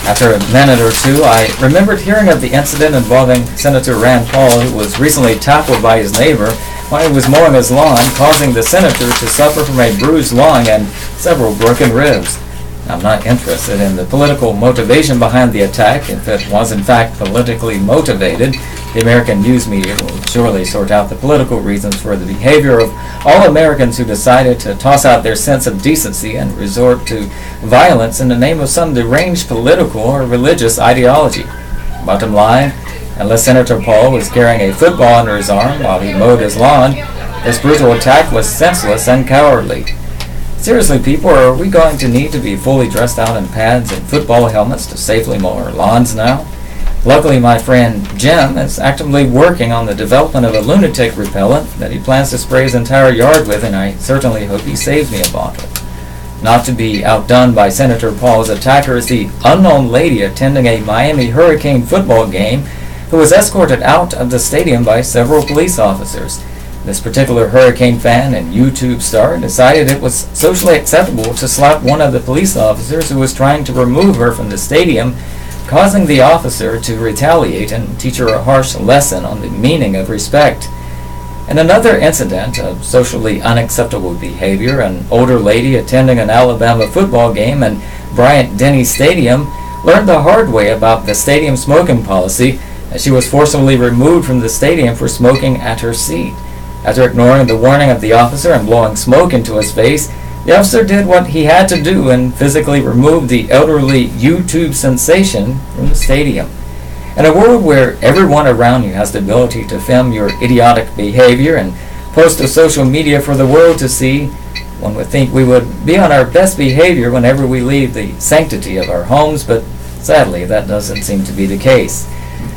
After a minute or two, I remembered hearing of the incident involving Senator Rand Paul, who was recently tackled by his neighbor while he was mowing his lawn, causing the senator to suffer from a bruised lung and several broken ribs. I'm not interested in the political motivation behind the attack. If it was in fact politically motivated, the American news media will surely sort out the political reasons for the behavior of all Americans who decided to toss out their sense of decency and resort to violence in the name of some deranged political or religious ideology. Bottom line, unless Senator Paul was carrying a football under his arm while he mowed his lawn, this brutal attack was senseless and cowardly. Seriously, people, are we going to need to be fully dressed out in pads and football helmets to safely mow our lawns now? Luckily, my friend Jim is actively working on the development of a lunatic repellent that he plans to spray his entire yard with, and I certainly hope he saves me a bottle. Not to be outdone by Senator Paul's attacker is the unknown lady attending a Miami Hurricane football game who was escorted out of the stadium by several police officers. This particular Hurricane fan and YouTube star decided it was socially acceptable to slap one of the police officers who was trying to remove her from the stadium, causing the officer to retaliate and teach her a harsh lesson on the meaning of respect. In another incident of socially unacceptable behavior, an older lady attending an Alabama football game in Bryant-Denny Stadium learned the hard way about the stadium smoking policy as she was forcibly removed from the stadium for smoking at her seat. After ignoring the warning of the officer and blowing smoke into his face, the officer did what he had to do and physically removed the elderly YouTube sensation from the stadium. In a world where everyone around you has the ability to film your idiotic behavior and post to social media for the world to see. One would think we would be on our best behavior whenever we leave the sanctity of our homes, but sadly that doesn't seem to be the case.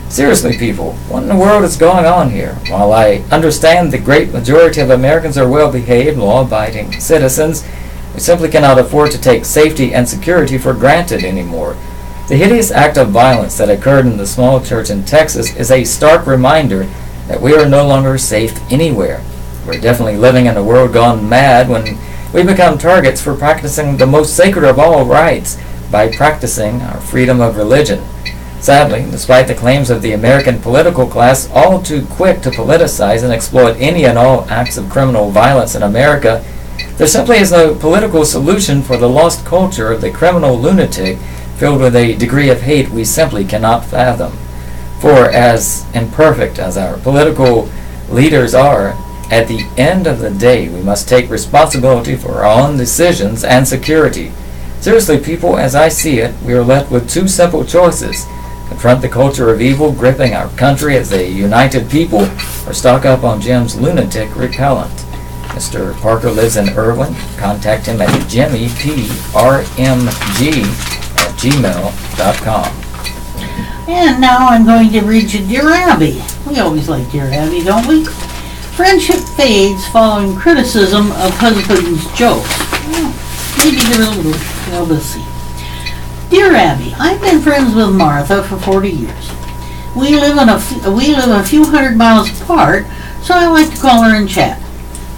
Seriously, people, what in the world is going on here? While I understand the great majority of Americans are well-behaved, law-abiding citizens, we simply cannot afford to take safety and security for granted anymore. The hideous act of violence that occurred in the small church in Texas is a stark reminder that we are no longer safe anywhere. We're definitely living in a world gone mad when we become targets for practicing the most sacred of all rights by practicing our freedom of religion. Sadly, despite the claims of the American political class, all too quick to politicize and exploit any and all acts of criminal violence in America, there simply is no political solution for the lost culture of the criminal lunatic filled with a degree of hate we simply cannot fathom. For as imperfect as our political leaders are, at the end of the day, we must take responsibility for our own decisions and security. Seriously, people, as I see it, we are left with two simple choices. Confront the culture of evil gripping our country as a united people, or stock up on Jim's lunatic repellent. Mr. Parker lives in Irwin. Contact him at jimmyprmg@gmail.com. And now I'm going to read you Dear Abby. We always like Dear Abby, don't we? Friendship fades following criticism of husband's jokes. Well, maybe they're a little, we'll see. Dear Abby, I've been friends with Martha for 40 years. We live a few hundred miles apart, so I like to call her and chat.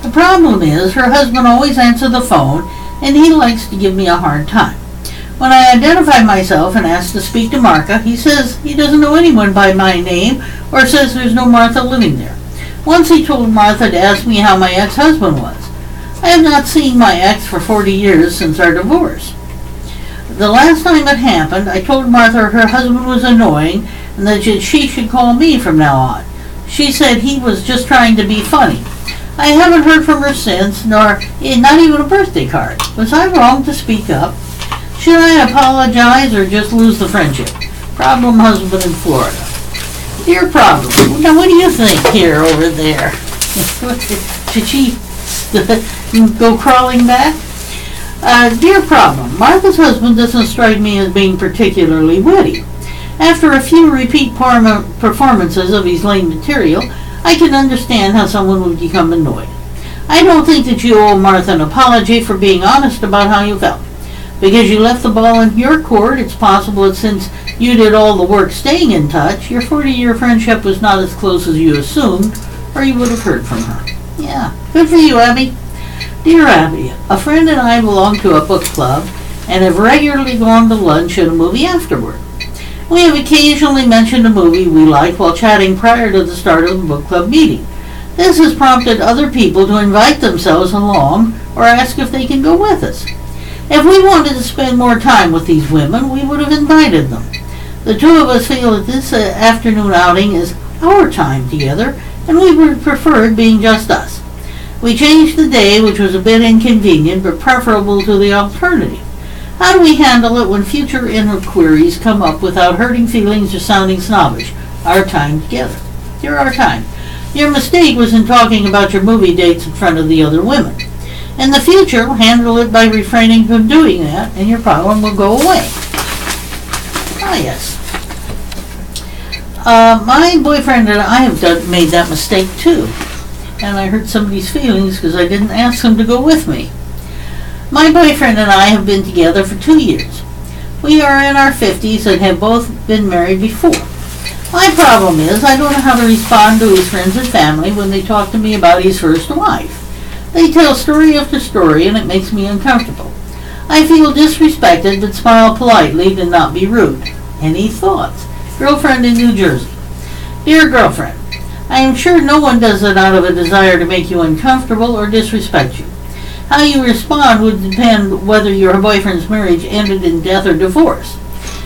The problem is her husband always answers the phone, and he likes to give me a hard time. When I identify myself and ask to speak to Martha, he says he doesn't know anyone by my name or says there's no Martha living there. Once he told Martha to ask me how my ex-husband was. I have not seen my ex for 40 years since our divorce. The last time it happened, I told Martha her husband was annoying and that she should call me from now on. She said he was just trying to be funny. I haven't heard from her since, nor not even a birthday card. Was I wrong to speak up? Should I apologize or just lose the friendship? Problem husband in Florida. Dear Problem, now what do you think here over there? Should she go crawling back? Dear Problem, Martha's husband doesn't strike me as being particularly witty. After a few repeat performances of his lame material, I can understand how someone would become annoyed. I don't think that you owe Martha an apology for being honest about how you felt. Because you left the ball in your court, it's possible that since you did all the work staying in touch, your 40-year friendship was not as close as you assumed, or you would have heard from her. Yeah, good for you, Abby. Dear Abby, a friend and I belong to a book club and have regularly gone to lunch and a movie afterward. We have occasionally mentioned a movie we like while chatting prior to the start of the book club meeting. This has prompted other people to invite themselves along or ask if they can go with us. If we wanted to spend more time with these women, we would have invited them. The two of us feel that this afternoon outing is our time together, and we would prefer it being just us. We changed the day, which was a bit inconvenient, but preferable to the alternative. How do we handle it when future inquiries come up without hurting feelings or sounding snobbish? Our time together. Dear Our Time, your mistake was in talking about your movie dates in front of the other women. In the future, handle it by refraining from doing that, and your problem will go away. Ah, yes. My boyfriend and I have made that mistake too. And I hurt somebody's feelings because I didn't ask him to go with me. My boyfriend and I have been together for 2 years. We are in our 50s and have both been married before. My problem is I don't know how to respond to his friends and family when they talk to me about his first wife. They tell story after story and it makes me uncomfortable. I feel disrespected but smile politely to not be rude. Any thoughts? Girlfriend in New Jersey. Dear girlfriend, I am sure no one does it out of a desire to make you uncomfortable or disrespect you. How you respond would depend whether your boyfriend's marriage ended in death or divorce.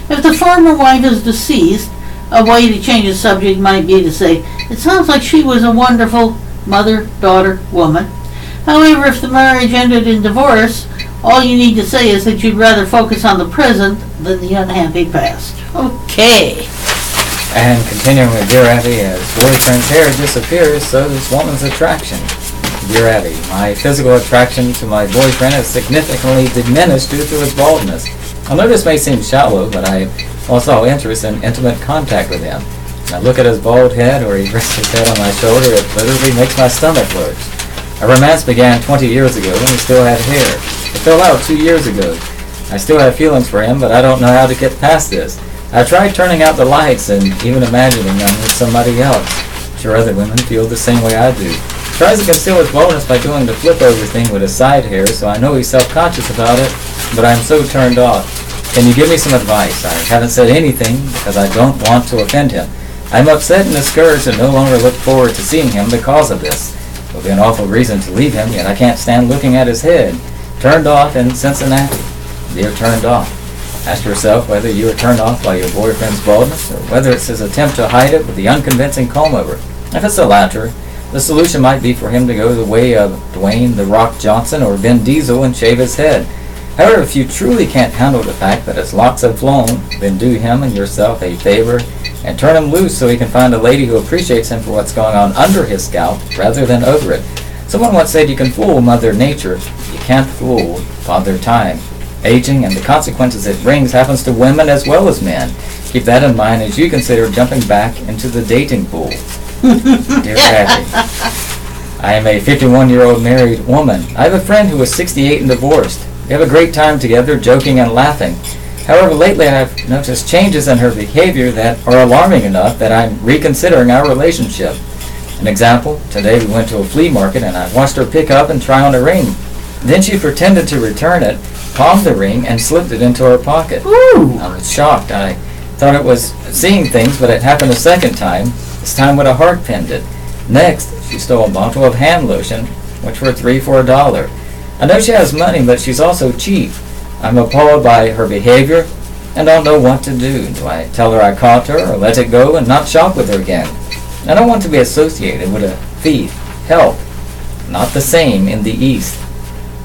If the former wife is deceased, a way to change the subject might be to say, it sounds like she was a wonderful mother, daughter, woman. However, if the marriage ended in divorce, all you need to say is that you'd rather focus on the present than the unhappy past. Okay. And continuing with Dear Abby, as boyfriend's hair disappears, so does woman's attraction. Dear Abby, my physical attraction to my boyfriend has significantly diminished due to his baldness. I know this may seem shallow, but I also have interest in intimate contact with him. When I look at his bald head or he rests his head on my shoulder, it literally makes my stomach lurch. Our romance began 20 years ago when he still had hair. It fell out 2 years ago. I still have feelings for him, but I don't know how to get past this. I tried turning out the lights and even imagining I'm with somebody else. I'm sure other women feel the same way I do. He tries to conceal his baldness by doing the flip-over thing with his side hair, so I know he's self-conscious about it, but I'm so turned off. Can you give me some advice? I haven't said anything because I don't want to offend him. I'm upset and discouraged and no longer look forward to seeing him because of this. It will be an awful reason to leave him, yet I can't stand looking at his head. Turned off in Cincinnati. Dear turned off. Ask yourself whether you are turned off by your boyfriend's baldness or whether it's his attempt to hide it with the unconvincing comb-over. If it's the latter, the solution might be for him to go the way of Dwayne "The Rock" Johnson or Vin Diesel and shave his head. However, if you truly can't handle the fact that his locks have flown, then do him and yourself a favor and turn him loose so he can find a lady who appreciates him for what's going on under his scalp rather than over it. Someone once said you can fool Mother Nature, you can't fool Father Time. Aging and the consequences it brings happens to women as well as men. Keep that in mind as you consider jumping back into the dating pool. Dear Abby, I am a 51-year-old married woman. I have a friend who is 68 and divorced. We have a great time together, joking and laughing. However, lately I have noticed changes in her behavior that are alarming enough that I'm reconsidering our relationship. An example, today we went to a flea market and I watched her pick up and try on a ring. Then she pretended to return it, palmed the ring, and slipped it into her pocket. Ooh. I was shocked. I thought it was seeing things, but it happened a second time, this time with a heart pendant. Next, she stole a bottle of hand lotion, which were $3 for $1. I know she has money, but she's also cheap. I'm appalled by her behavior and don't know what to do. Do I tell her I caught her or let it go and not shop with her again? I don't want to be associated with a thief. Help. Not the same in the East.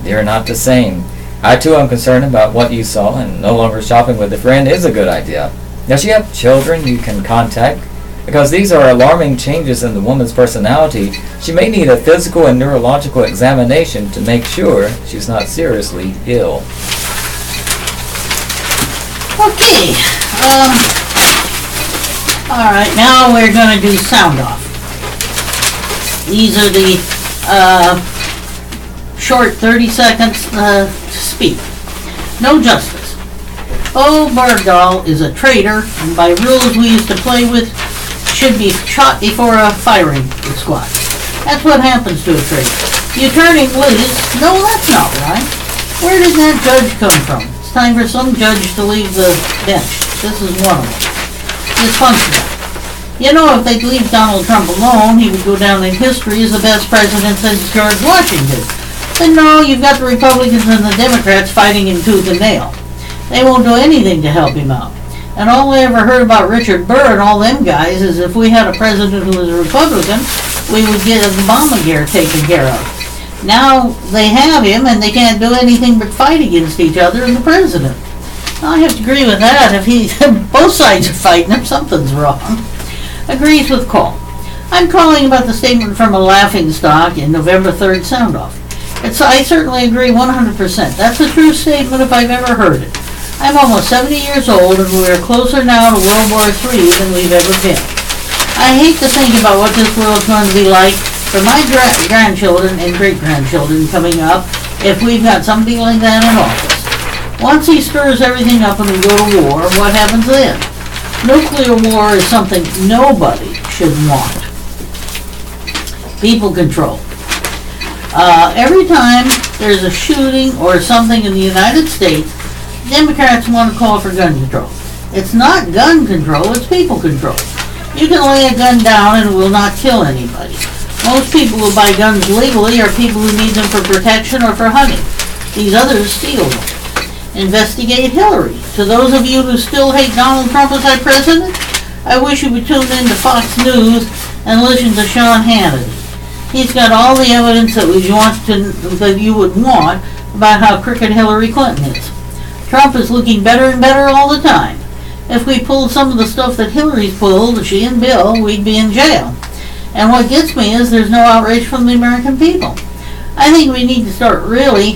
They're not the same. I too am concerned about what you saw, and no longer shopping with a friend is a good idea. Does she have children you can contact? Because these are alarming changes in the woman's personality. She may need a physical and neurological examination to make sure she's not seriously ill. Okay. All right, now we're going to do sound off. These are the short 30 seconds to speak. No justice. Oh, Bergdahl is a traitor, and by rules we used to play with, should be shot before a firing squad. That's what happens to a traitor. You turn him loose. No, that's not right. Where did that judge come from? It's time for some judge to leave the bench. This is one of them. Dysfunctional. You know, if they'd leave Donald Trump alone, he would go down in history as the best president since George Washington. But no, you've got the Republicans and the Democrats fighting him tooth and nail. They won't do anything to help him out. And all I ever heard about Richard Burr and all them guys is if we had a president who was a Republican, we would get Obamacare taken care of. Now they have him and they can't do anything but fight against each other and the president. I have to agree with that. If both sides are fighting him, something's wrong. Agrees with call. I'm calling about the statement from a laughingstock in November 3rd sound off. I certainly agree 100%. That's a true statement if I've ever heard it. I'm almost 70 years old and we are closer now to World War III than we've ever been. I hate to think about what this world's going to be like for my grandchildren and great-grandchildren coming up if we've got somebody like that in office. Once he stirs everything up and we go to war, what happens then? Nuclear war is something nobody should want. People control. Every time there's a shooting or something in the United States, Democrats want to call for gun control. It's not gun control, it's people control. You can lay a gun down and it will not kill anybody. Most people who buy guns legally are people who need them for protection or for hunting. These others steal them. Investigate Hillary. To those of you who still hate Donald Trump as our president, I wish you would tune in to Fox News and listen to Sean Hannity. He's got all the evidence that you would want about how crooked Hillary Clinton is. Trump is looking better and better all the time. If we pulled some of the stuff that Hillary's pulled, she and Bill, we'd be in jail. And what gets me is there's no outrage from the American people. I think we need to start really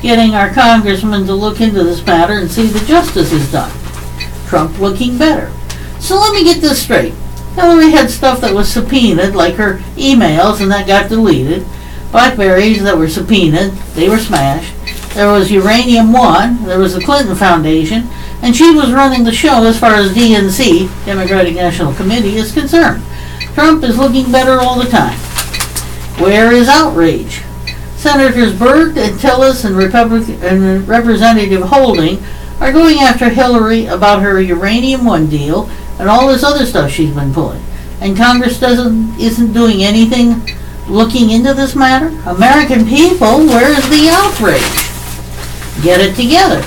getting our congressmen to look into this matter and see that justice is done. Trump looking better. So let me get this straight. Hillary had stuff that was subpoenaed, like her emails, and that got deleted. Blackberries that were subpoenaed, they were smashed. There was Uranium One, there was the Clinton Foundation, and she was running the show as far as DNC, Democratic National Committee, is concerned. Trump is looking better all the time. Where is outrage? Senators Byrd and Tillis and Representative Holding are going after Hillary about her Uranium One deal and all this other stuff she's been pulling. And Congress isn't doing anything looking into this matter? American people, where is the outrage? Get it together.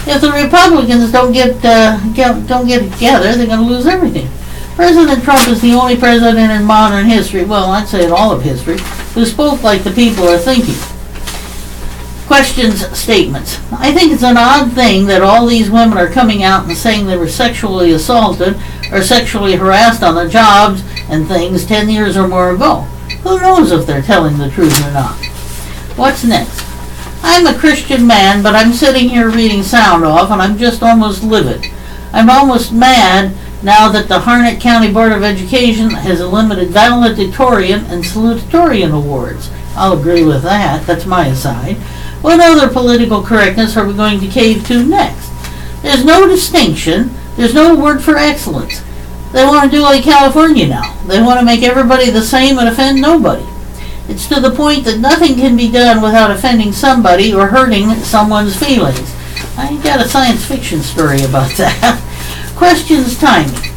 If the Republicans don't get it together, they're going to lose everything. President Trump is the only president in modern history, well, I'd say in all of history, who spoke like the people are thinking. Questions, statements. I think it's an odd thing that all these women are coming out and saying they were sexually assaulted or sexually harassed on their jobs and things 10 years or more ago. Who knows if they're telling the truth or not? What's next? I'm a Christian man, but I'm sitting here reading Sound Off, and I'm just almost livid. I'm almost mad now that the Harnett County Board of Education has eliminated valedictorian and salutatorian awards. I'll agree with that. That's my aside. What other political correctness are we going to cave to next? There's no distinction. There's no word for excellence. They want to do like California now. They want to make everybody the same and offend nobody. It's to the point that nothing can be done without offending somebody or hurting someone's feelings. I got a science fiction story about that. Questions timing.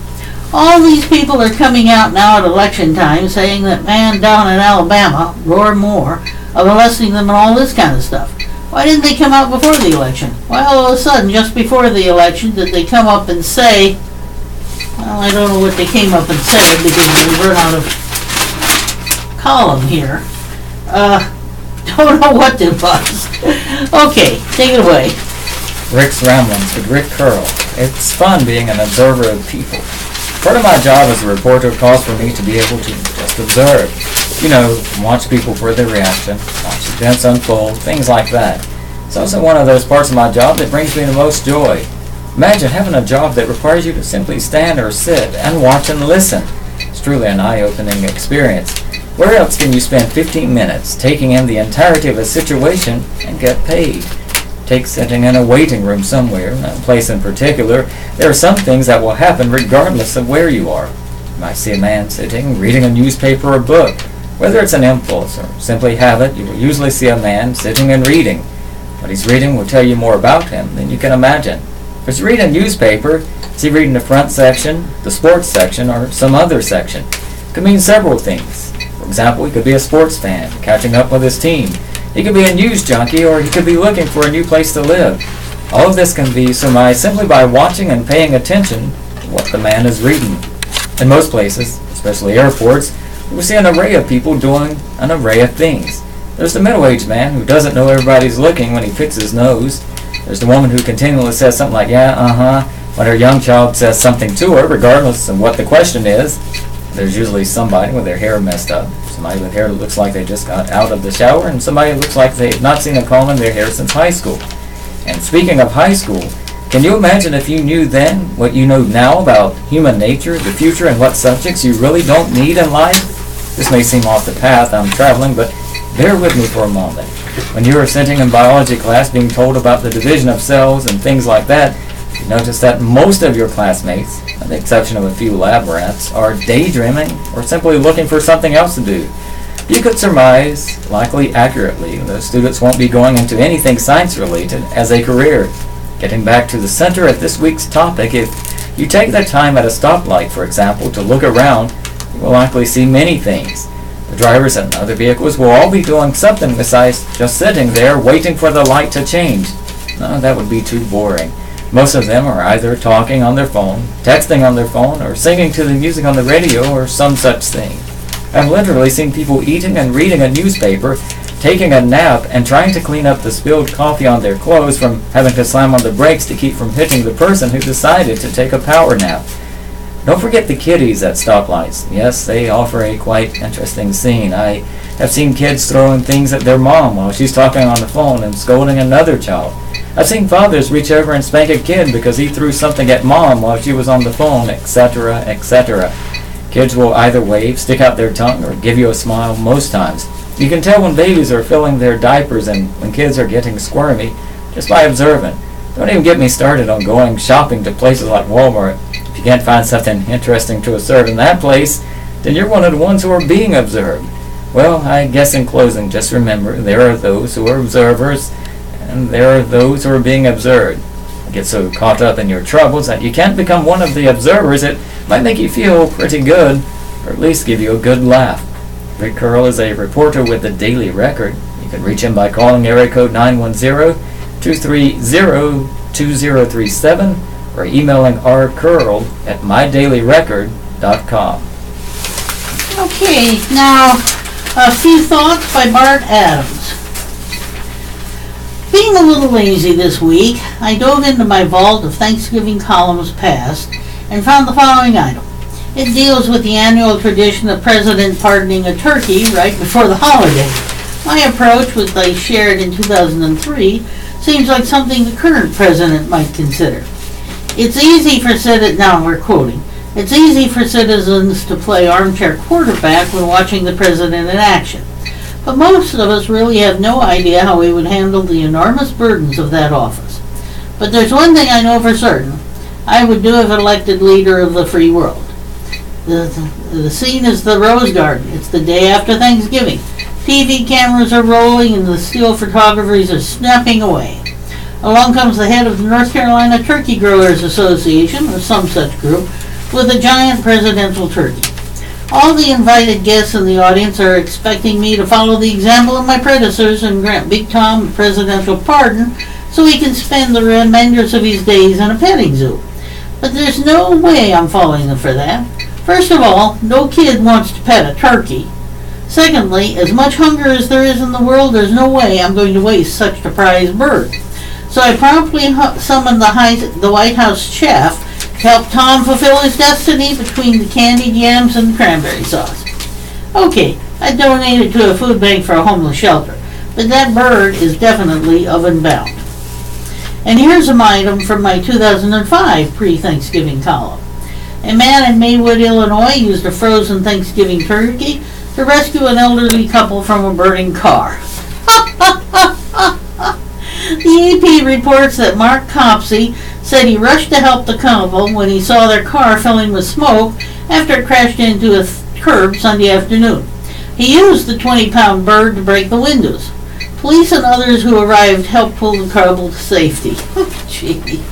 All these people are coming out now at election time saying that man down in Alabama, Roy Moore, are molesting them and all this kind of stuff. Why didn't they come out before the election? Why all of a sudden, just before the election, did they come up and say, well, I don't know what they came up and said because we run out of column here. Don't know what it was. Okay, take it away. Rick's Ramblings with Rick Curl. It's fun being an observer of people. Part of my job as a reporter calls for me to be able to just observe. You know, watch people for their reaction, watch events unfold, things like that. It's also one of those parts of my job that brings me the most joy. Imagine having a job that requires you to simply stand or sit and watch and listen. It's truly an eye-opening experience. Where else can you spend 15 minutes taking in the entirety of a situation and get paid? Take sitting in a waiting room somewhere, a place in particular. There are some things that will happen regardless of where you are. You might see a man sitting, reading a newspaper or book. Whether it's an impulse or simply habit, you will usually see a man sitting and reading. What he's reading will tell you more about him than you can imagine. If he's reading a newspaper, is he reading the front section, the sports section, or some other section? It could mean several things. For example, he could be a sports fan, catching up with his team. He could be a news junkie, or he could be looking for a new place to live. All of this can be surmised simply by watching and paying attention to what the man is reading. In most places, especially airports, we see an array of people doing an array of things. There's the middle-aged man who doesn't know everybody's looking when he picks his nose. There's the woman who continually says something like, yeah, uh-huh, when her young child says something to her, regardless of what the question is. There's usually somebody with their hair messed up, somebody with hair that looks like they just got out of the shower, and somebody that looks like they've not seen a comb in their hair since high school. And speaking of high school, can you imagine if you knew then what you know now about human nature, the future, and what subjects you really don't need in life? This may seem off the path I'm traveling, but bear with me for a moment. When you are sitting in biology class being told about the division of cells and things like that, you notice that most of your classmates, with the exception of a few lab rats, are daydreaming or simply looking for something else to do. You could surmise, likely accurately, the students won't be going into anything science-related as a career. Getting back to the center of this week's topic, if you take the time at a stoplight, for example, to look around, you will likely see many things. The drivers and other vehicles will all be doing something besides just sitting there waiting for the light to change. No, that would be too boring. Most of them are either talking on their phone, texting on their phone, or singing to the music on the radio, or some such thing. I've literally seen people eating and reading a newspaper, taking a nap, and trying to clean up the spilled coffee on their clothes from having to slam on the brakes to keep from hitting the person who decided to take a power nap. Don't forget the kiddies at stoplights. Yes, they offer a quite interesting scene. I have seen kids throwing things at their mom while she's talking on the phone and scolding another child. I've seen fathers reach over and spank a kid because he threw something at mom while she was on the phone, etc., etc. Kids will either wave, stick out their tongue, or give you a smile most times. You can tell when babies are filling their diapers and when kids are getting squirmy just by observing. Don't even get me started on going shopping to places like Walmart. If you can't find something interesting to observe in that place, then you're one of the ones who are being observed. Well, I guess in closing, just remember, there are those who are observers, and there are those who are being observed. Get so caught up in your troubles that you can't become one of the observers. It might make you feel pretty good, or at least give you a good laugh. Rick Curl is a reporter with the Daily Record. You can reach him by calling area code 910-230-2037 or emailing rcurl@mydailyrecord.com. Okay, now a few thoughts by Bart Adams. Being a little lazy this week, I dove into my vault of Thanksgiving columns past and found the following item. It deals with the annual tradition of President pardoning a turkey right before the holiday. My approach, which I shared in 2003, seems like something the current president might consider. It's easy for citizens to play armchair quarterback when watching the president in action. But most of us really have no idea how he would handle the enormous burdens of that office. But there's one thing I know for certain. I would do if elected leader of the free world. The scene is the Rose Garden. It's the day after Thanksgiving. TV cameras are rolling and the still photographers are snapping away. Along comes the head of the North Carolina Turkey Growers Association, or some such group, with a giant presidential turkey. All the invited guests in the audience are expecting me to follow the example of my predecessors and grant Big Tom a presidential pardon so he can spend the remainders of his days in a petting zoo. But there's no way I'm following them for that. First of all, no kid wants to pet a turkey. Secondly, as much hunger as there is in the world, there's no way I'm going to waste such a prized bird. So I promptly summoned the White House chef to help Tom fulfill his destiny between the candied yams and cranberry sauce. Okay, I donated to a food bank for a homeless shelter, but that bird is definitely oven bound. And here's an item from my 2005 pre-Thanksgiving column. A man in Maywood, Illinois used a frozen Thanksgiving turkey to rescue an elderly couple from a burning car. The AP reports that Mark Copsey said he rushed to help the couple when he saw their car filling with smoke after it crashed into a curb Sunday afternoon. He used the 20-pound bird to break the windows. Police and others who arrived helped pull the couple to safety. Gee.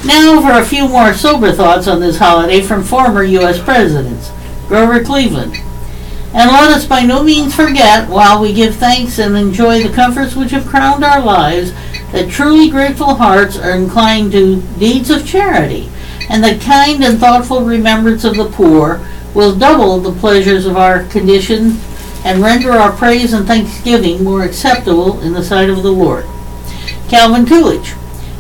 Now for a few more sober thoughts on this holiday from former U.S. presidents. Grover Cleveland. And let us by no means forget, while we give thanks and enjoy the comforts which have crowned our lives, that truly grateful hearts are inclined to deeds of charity, and that kind and thoughtful remembrance of the poor will double the pleasures of our condition and render our praise and thanksgiving more acceptable in the sight of the Lord. Calvin Coolidge.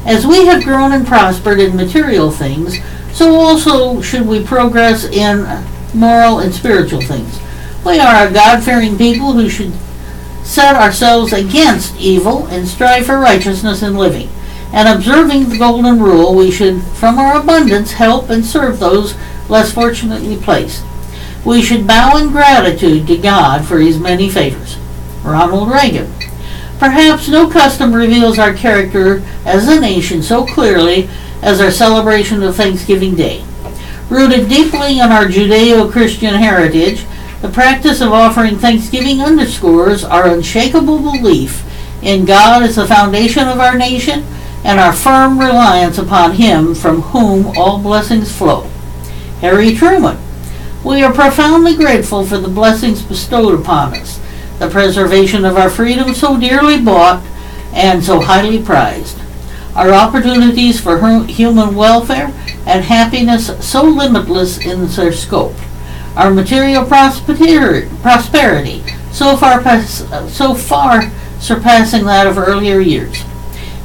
As we have grown and prospered in material things, so also should we progress in moral and spiritual things. We are a God-fearing people who should set ourselves against evil and strive for righteousness in living. And observing the golden rule, we should, from our abundance, help and serve those less fortunately placed. We should bow in gratitude to God for his many favors. Ronald Reagan. Perhaps no custom reveals our character as a nation so clearly as our celebration of Thanksgiving Day. Rooted deeply in our Judeo-Christian heritage, the practice of offering Thanksgiving underscores our unshakable belief in God as the foundation of our nation and our firm reliance upon him from whom all blessings flow. Harry Truman. We are profoundly grateful for the blessings bestowed upon us, the preservation of our freedom so dearly bought and so highly prized, our opportunities for human welfare and happiness so limitless in their scope, our material prosperity so far surpassing that of earlier years,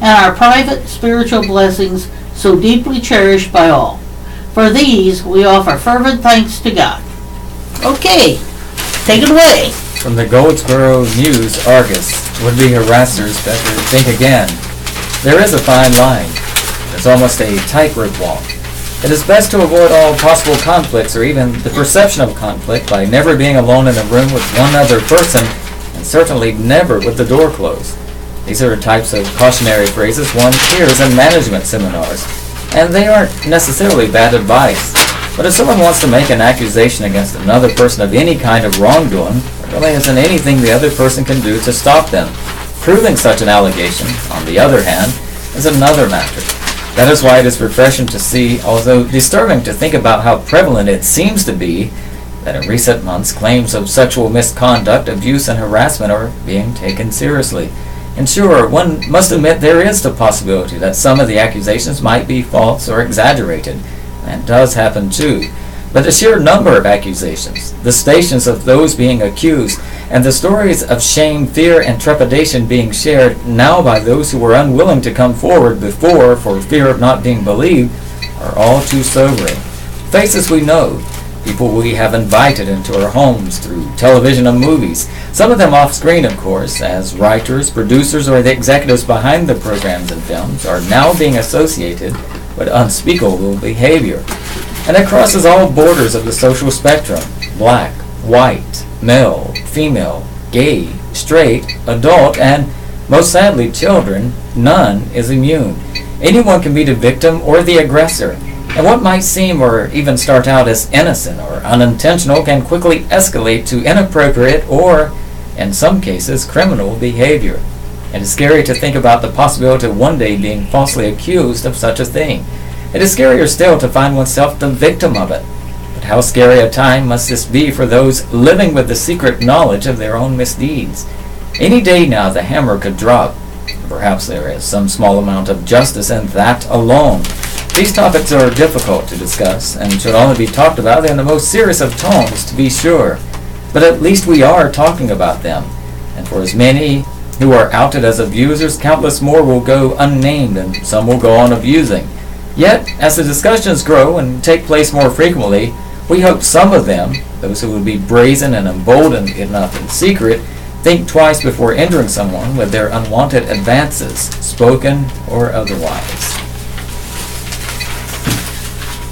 and our private spiritual blessings so deeply cherished by all. For these, we offer fervent thanks to God. Okay, take it away. From the Goldsboro News Argus, would-be harassers better think again. There is a fine line. It's almost a tightrope walk. It is best to avoid all possible conflicts or even the perception of conflict by never being alone in a room with one other person, and certainly never with the door closed. These are types of cautionary phrases one hears in management seminars, and they aren't necessarily bad advice. But if someone wants to make an accusation against another person of any kind of wrongdoing, there really isn't anything the other person can do to stop them. Proving such an allegation, on the other hand, is another matter. That is why it is refreshing to see, although disturbing to think about how prevalent it seems to be, that in recent months claims of sexual misconduct, abuse, and harassment are being taken seriously. And sure, one must admit there is the possibility that some of the accusations might be false or exaggerated. That does happen too. But the sheer number of accusations, the stations of those being accused, and the stories of shame, fear, and trepidation being shared now by those who were unwilling to come forward before for fear of not being believed, are all too sobering. Faces we know, people we have invited into our homes through television and movies, some of them off-screen, of course, as writers, producers, or the executives behind the programs and films, are now being associated with unspeakable behavior. And it crosses all borders of the social spectrum: black, white, male, female, gay, straight, adult, and, most sadly, children. None is immune. Anyone can be the victim or the aggressor. And what might seem or even start out as innocent or unintentional can quickly escalate to inappropriate or, in some cases, criminal behavior. It is scary to think about the possibility of one day being falsely accused of such a thing. It is scarier still to find oneself the victim of it. But how scary a time must this be for those living with the secret knowledge of their own misdeeds? Any day now the hammer could drop. Perhaps there is some small amount of justice in that alone. These topics are difficult to discuss and should only be talked about in the most serious of tones, to be sure. But at least we are talking about them. And for as many who are outed as abusers, countless more will go unnamed and some will go on abusing. Yet, as the discussions grow and take place more frequently, we hope some of them, those who would be brazen and emboldened enough in secret, think twice before injuring someone with their unwanted advances, spoken or otherwise.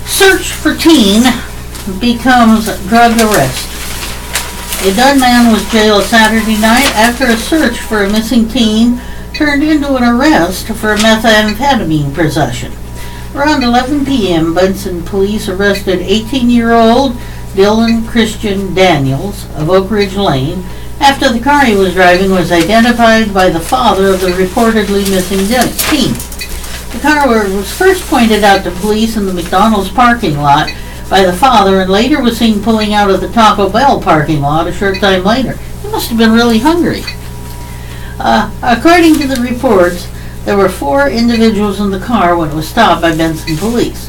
Search for teen becomes drug arrest. A Dunn man was jailed Saturday night after a search for a missing teen turned into an arrest for methamphetamine possession. Around 11 p.m., Bunsen police arrested 18-year-old Dylan Christian Daniels of Oak Ridge Lane after the car he was driving was identified by the father of the reportedly missing teen. The car was first pointed out to police in the McDonald's parking lot by the father and later was seen pulling out of the Taco Bell parking lot a short time later. He must have been really hungry. According to the reports, there were 4 individuals in the car when it was stopped by Benson police.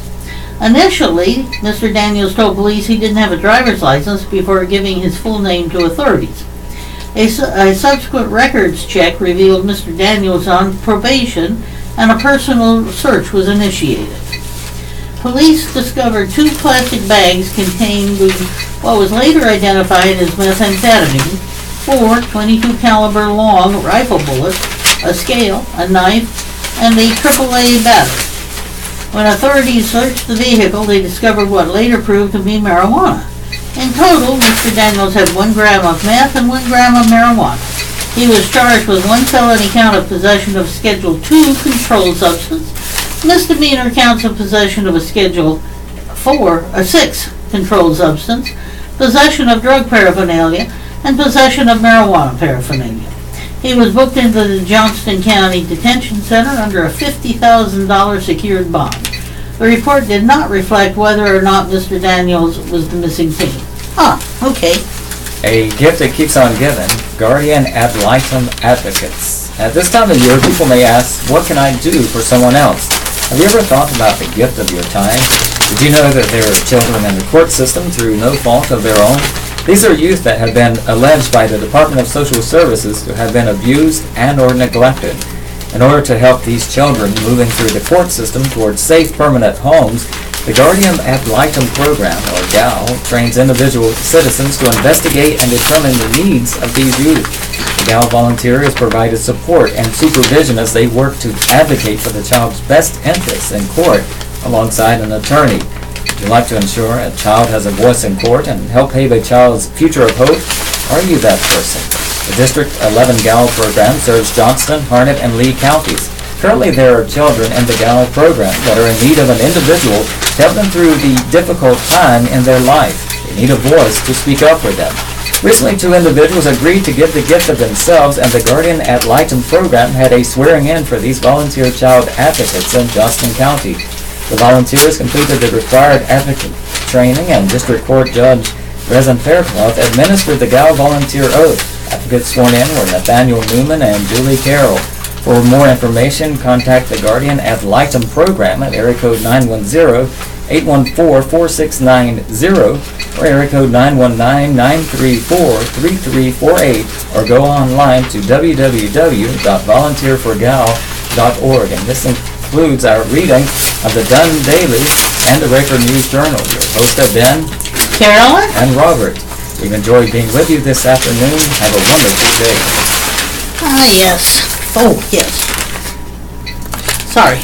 Initially, Mr. Daniels told police he didn't have a driver's license before giving his full name to authorities. A subsequent records check revealed Mr. Daniels on probation and a personal search was initiated. Police discovered 2 plastic bags containing what was later identified as methamphetamine, 4 .22 caliber long rifle bullets, a scale, a knife, and a AAA battery. When authorities searched the vehicle, they discovered what later proved to be marijuana. In total, Mr. Daniels had 1 gram of meth and 1 gram of marijuana. He was charged with 1 felony count of possession of Schedule II controlled substance, misdemeanor counts of possession of a Schedule 6 controlled substance, possession of drug paraphernalia, and possession of marijuana paraphernalia. He was booked into the Johnston County Detention Center under a $50,000 secured bond. The report did not reflect whether or not Mr. Daniels was the missing teen. Okay. A gift that keeps on giving, guardian ad litem advocates. At this time of year, people may ask, what can I do for someone else? Have you ever thought about the gift of your time? Did you know that there are children in the court system through no fault of their own? These are youth that have been alleged by the Department of Social Services to have been abused and or neglected. In order to help these children moving through the court system towards safe, permanent homes, The Guardian Ad Litem program, or GAL, trains individual citizens to investigate and determine the needs of these youth. The GAL volunteers provided support and supervision as they work to advocate for the child's best interests in court alongside an attorney. Would you like to ensure a child has a voice in court and help pave a child's future of hope? Are you that person? The District 11 GAL program serves Johnston, Harnett, and Lee counties. Currently, there are children in the GAL program that are in need of an individual to help them through the difficult time in their life. They need a voice to speak up for them. Recently, 2 individuals agreed to give the gift of themselves, and the Guardian Ad Litem program had a swearing-in for these volunteer child advocates in Johnston County. The volunteers completed the required advocate training, and District Court Judge Resin Faircloth administered the GAL volunteer oath. Advocates sworn in were Nathaniel Newman and Julie Carroll. For more information, contact the Guardian Ad Litem program at area code 910-814-4690 or area code 919-934-3348 or go online to www.volunteerforgal.org. And this includes our reading of the Dunn Daily and the Rayford News Journal. Your hosts have been Carolyn? and Robert. We've enjoyed being with you this afternoon. Have a wonderful day. Ah, yes. Oh, yes. Sorry.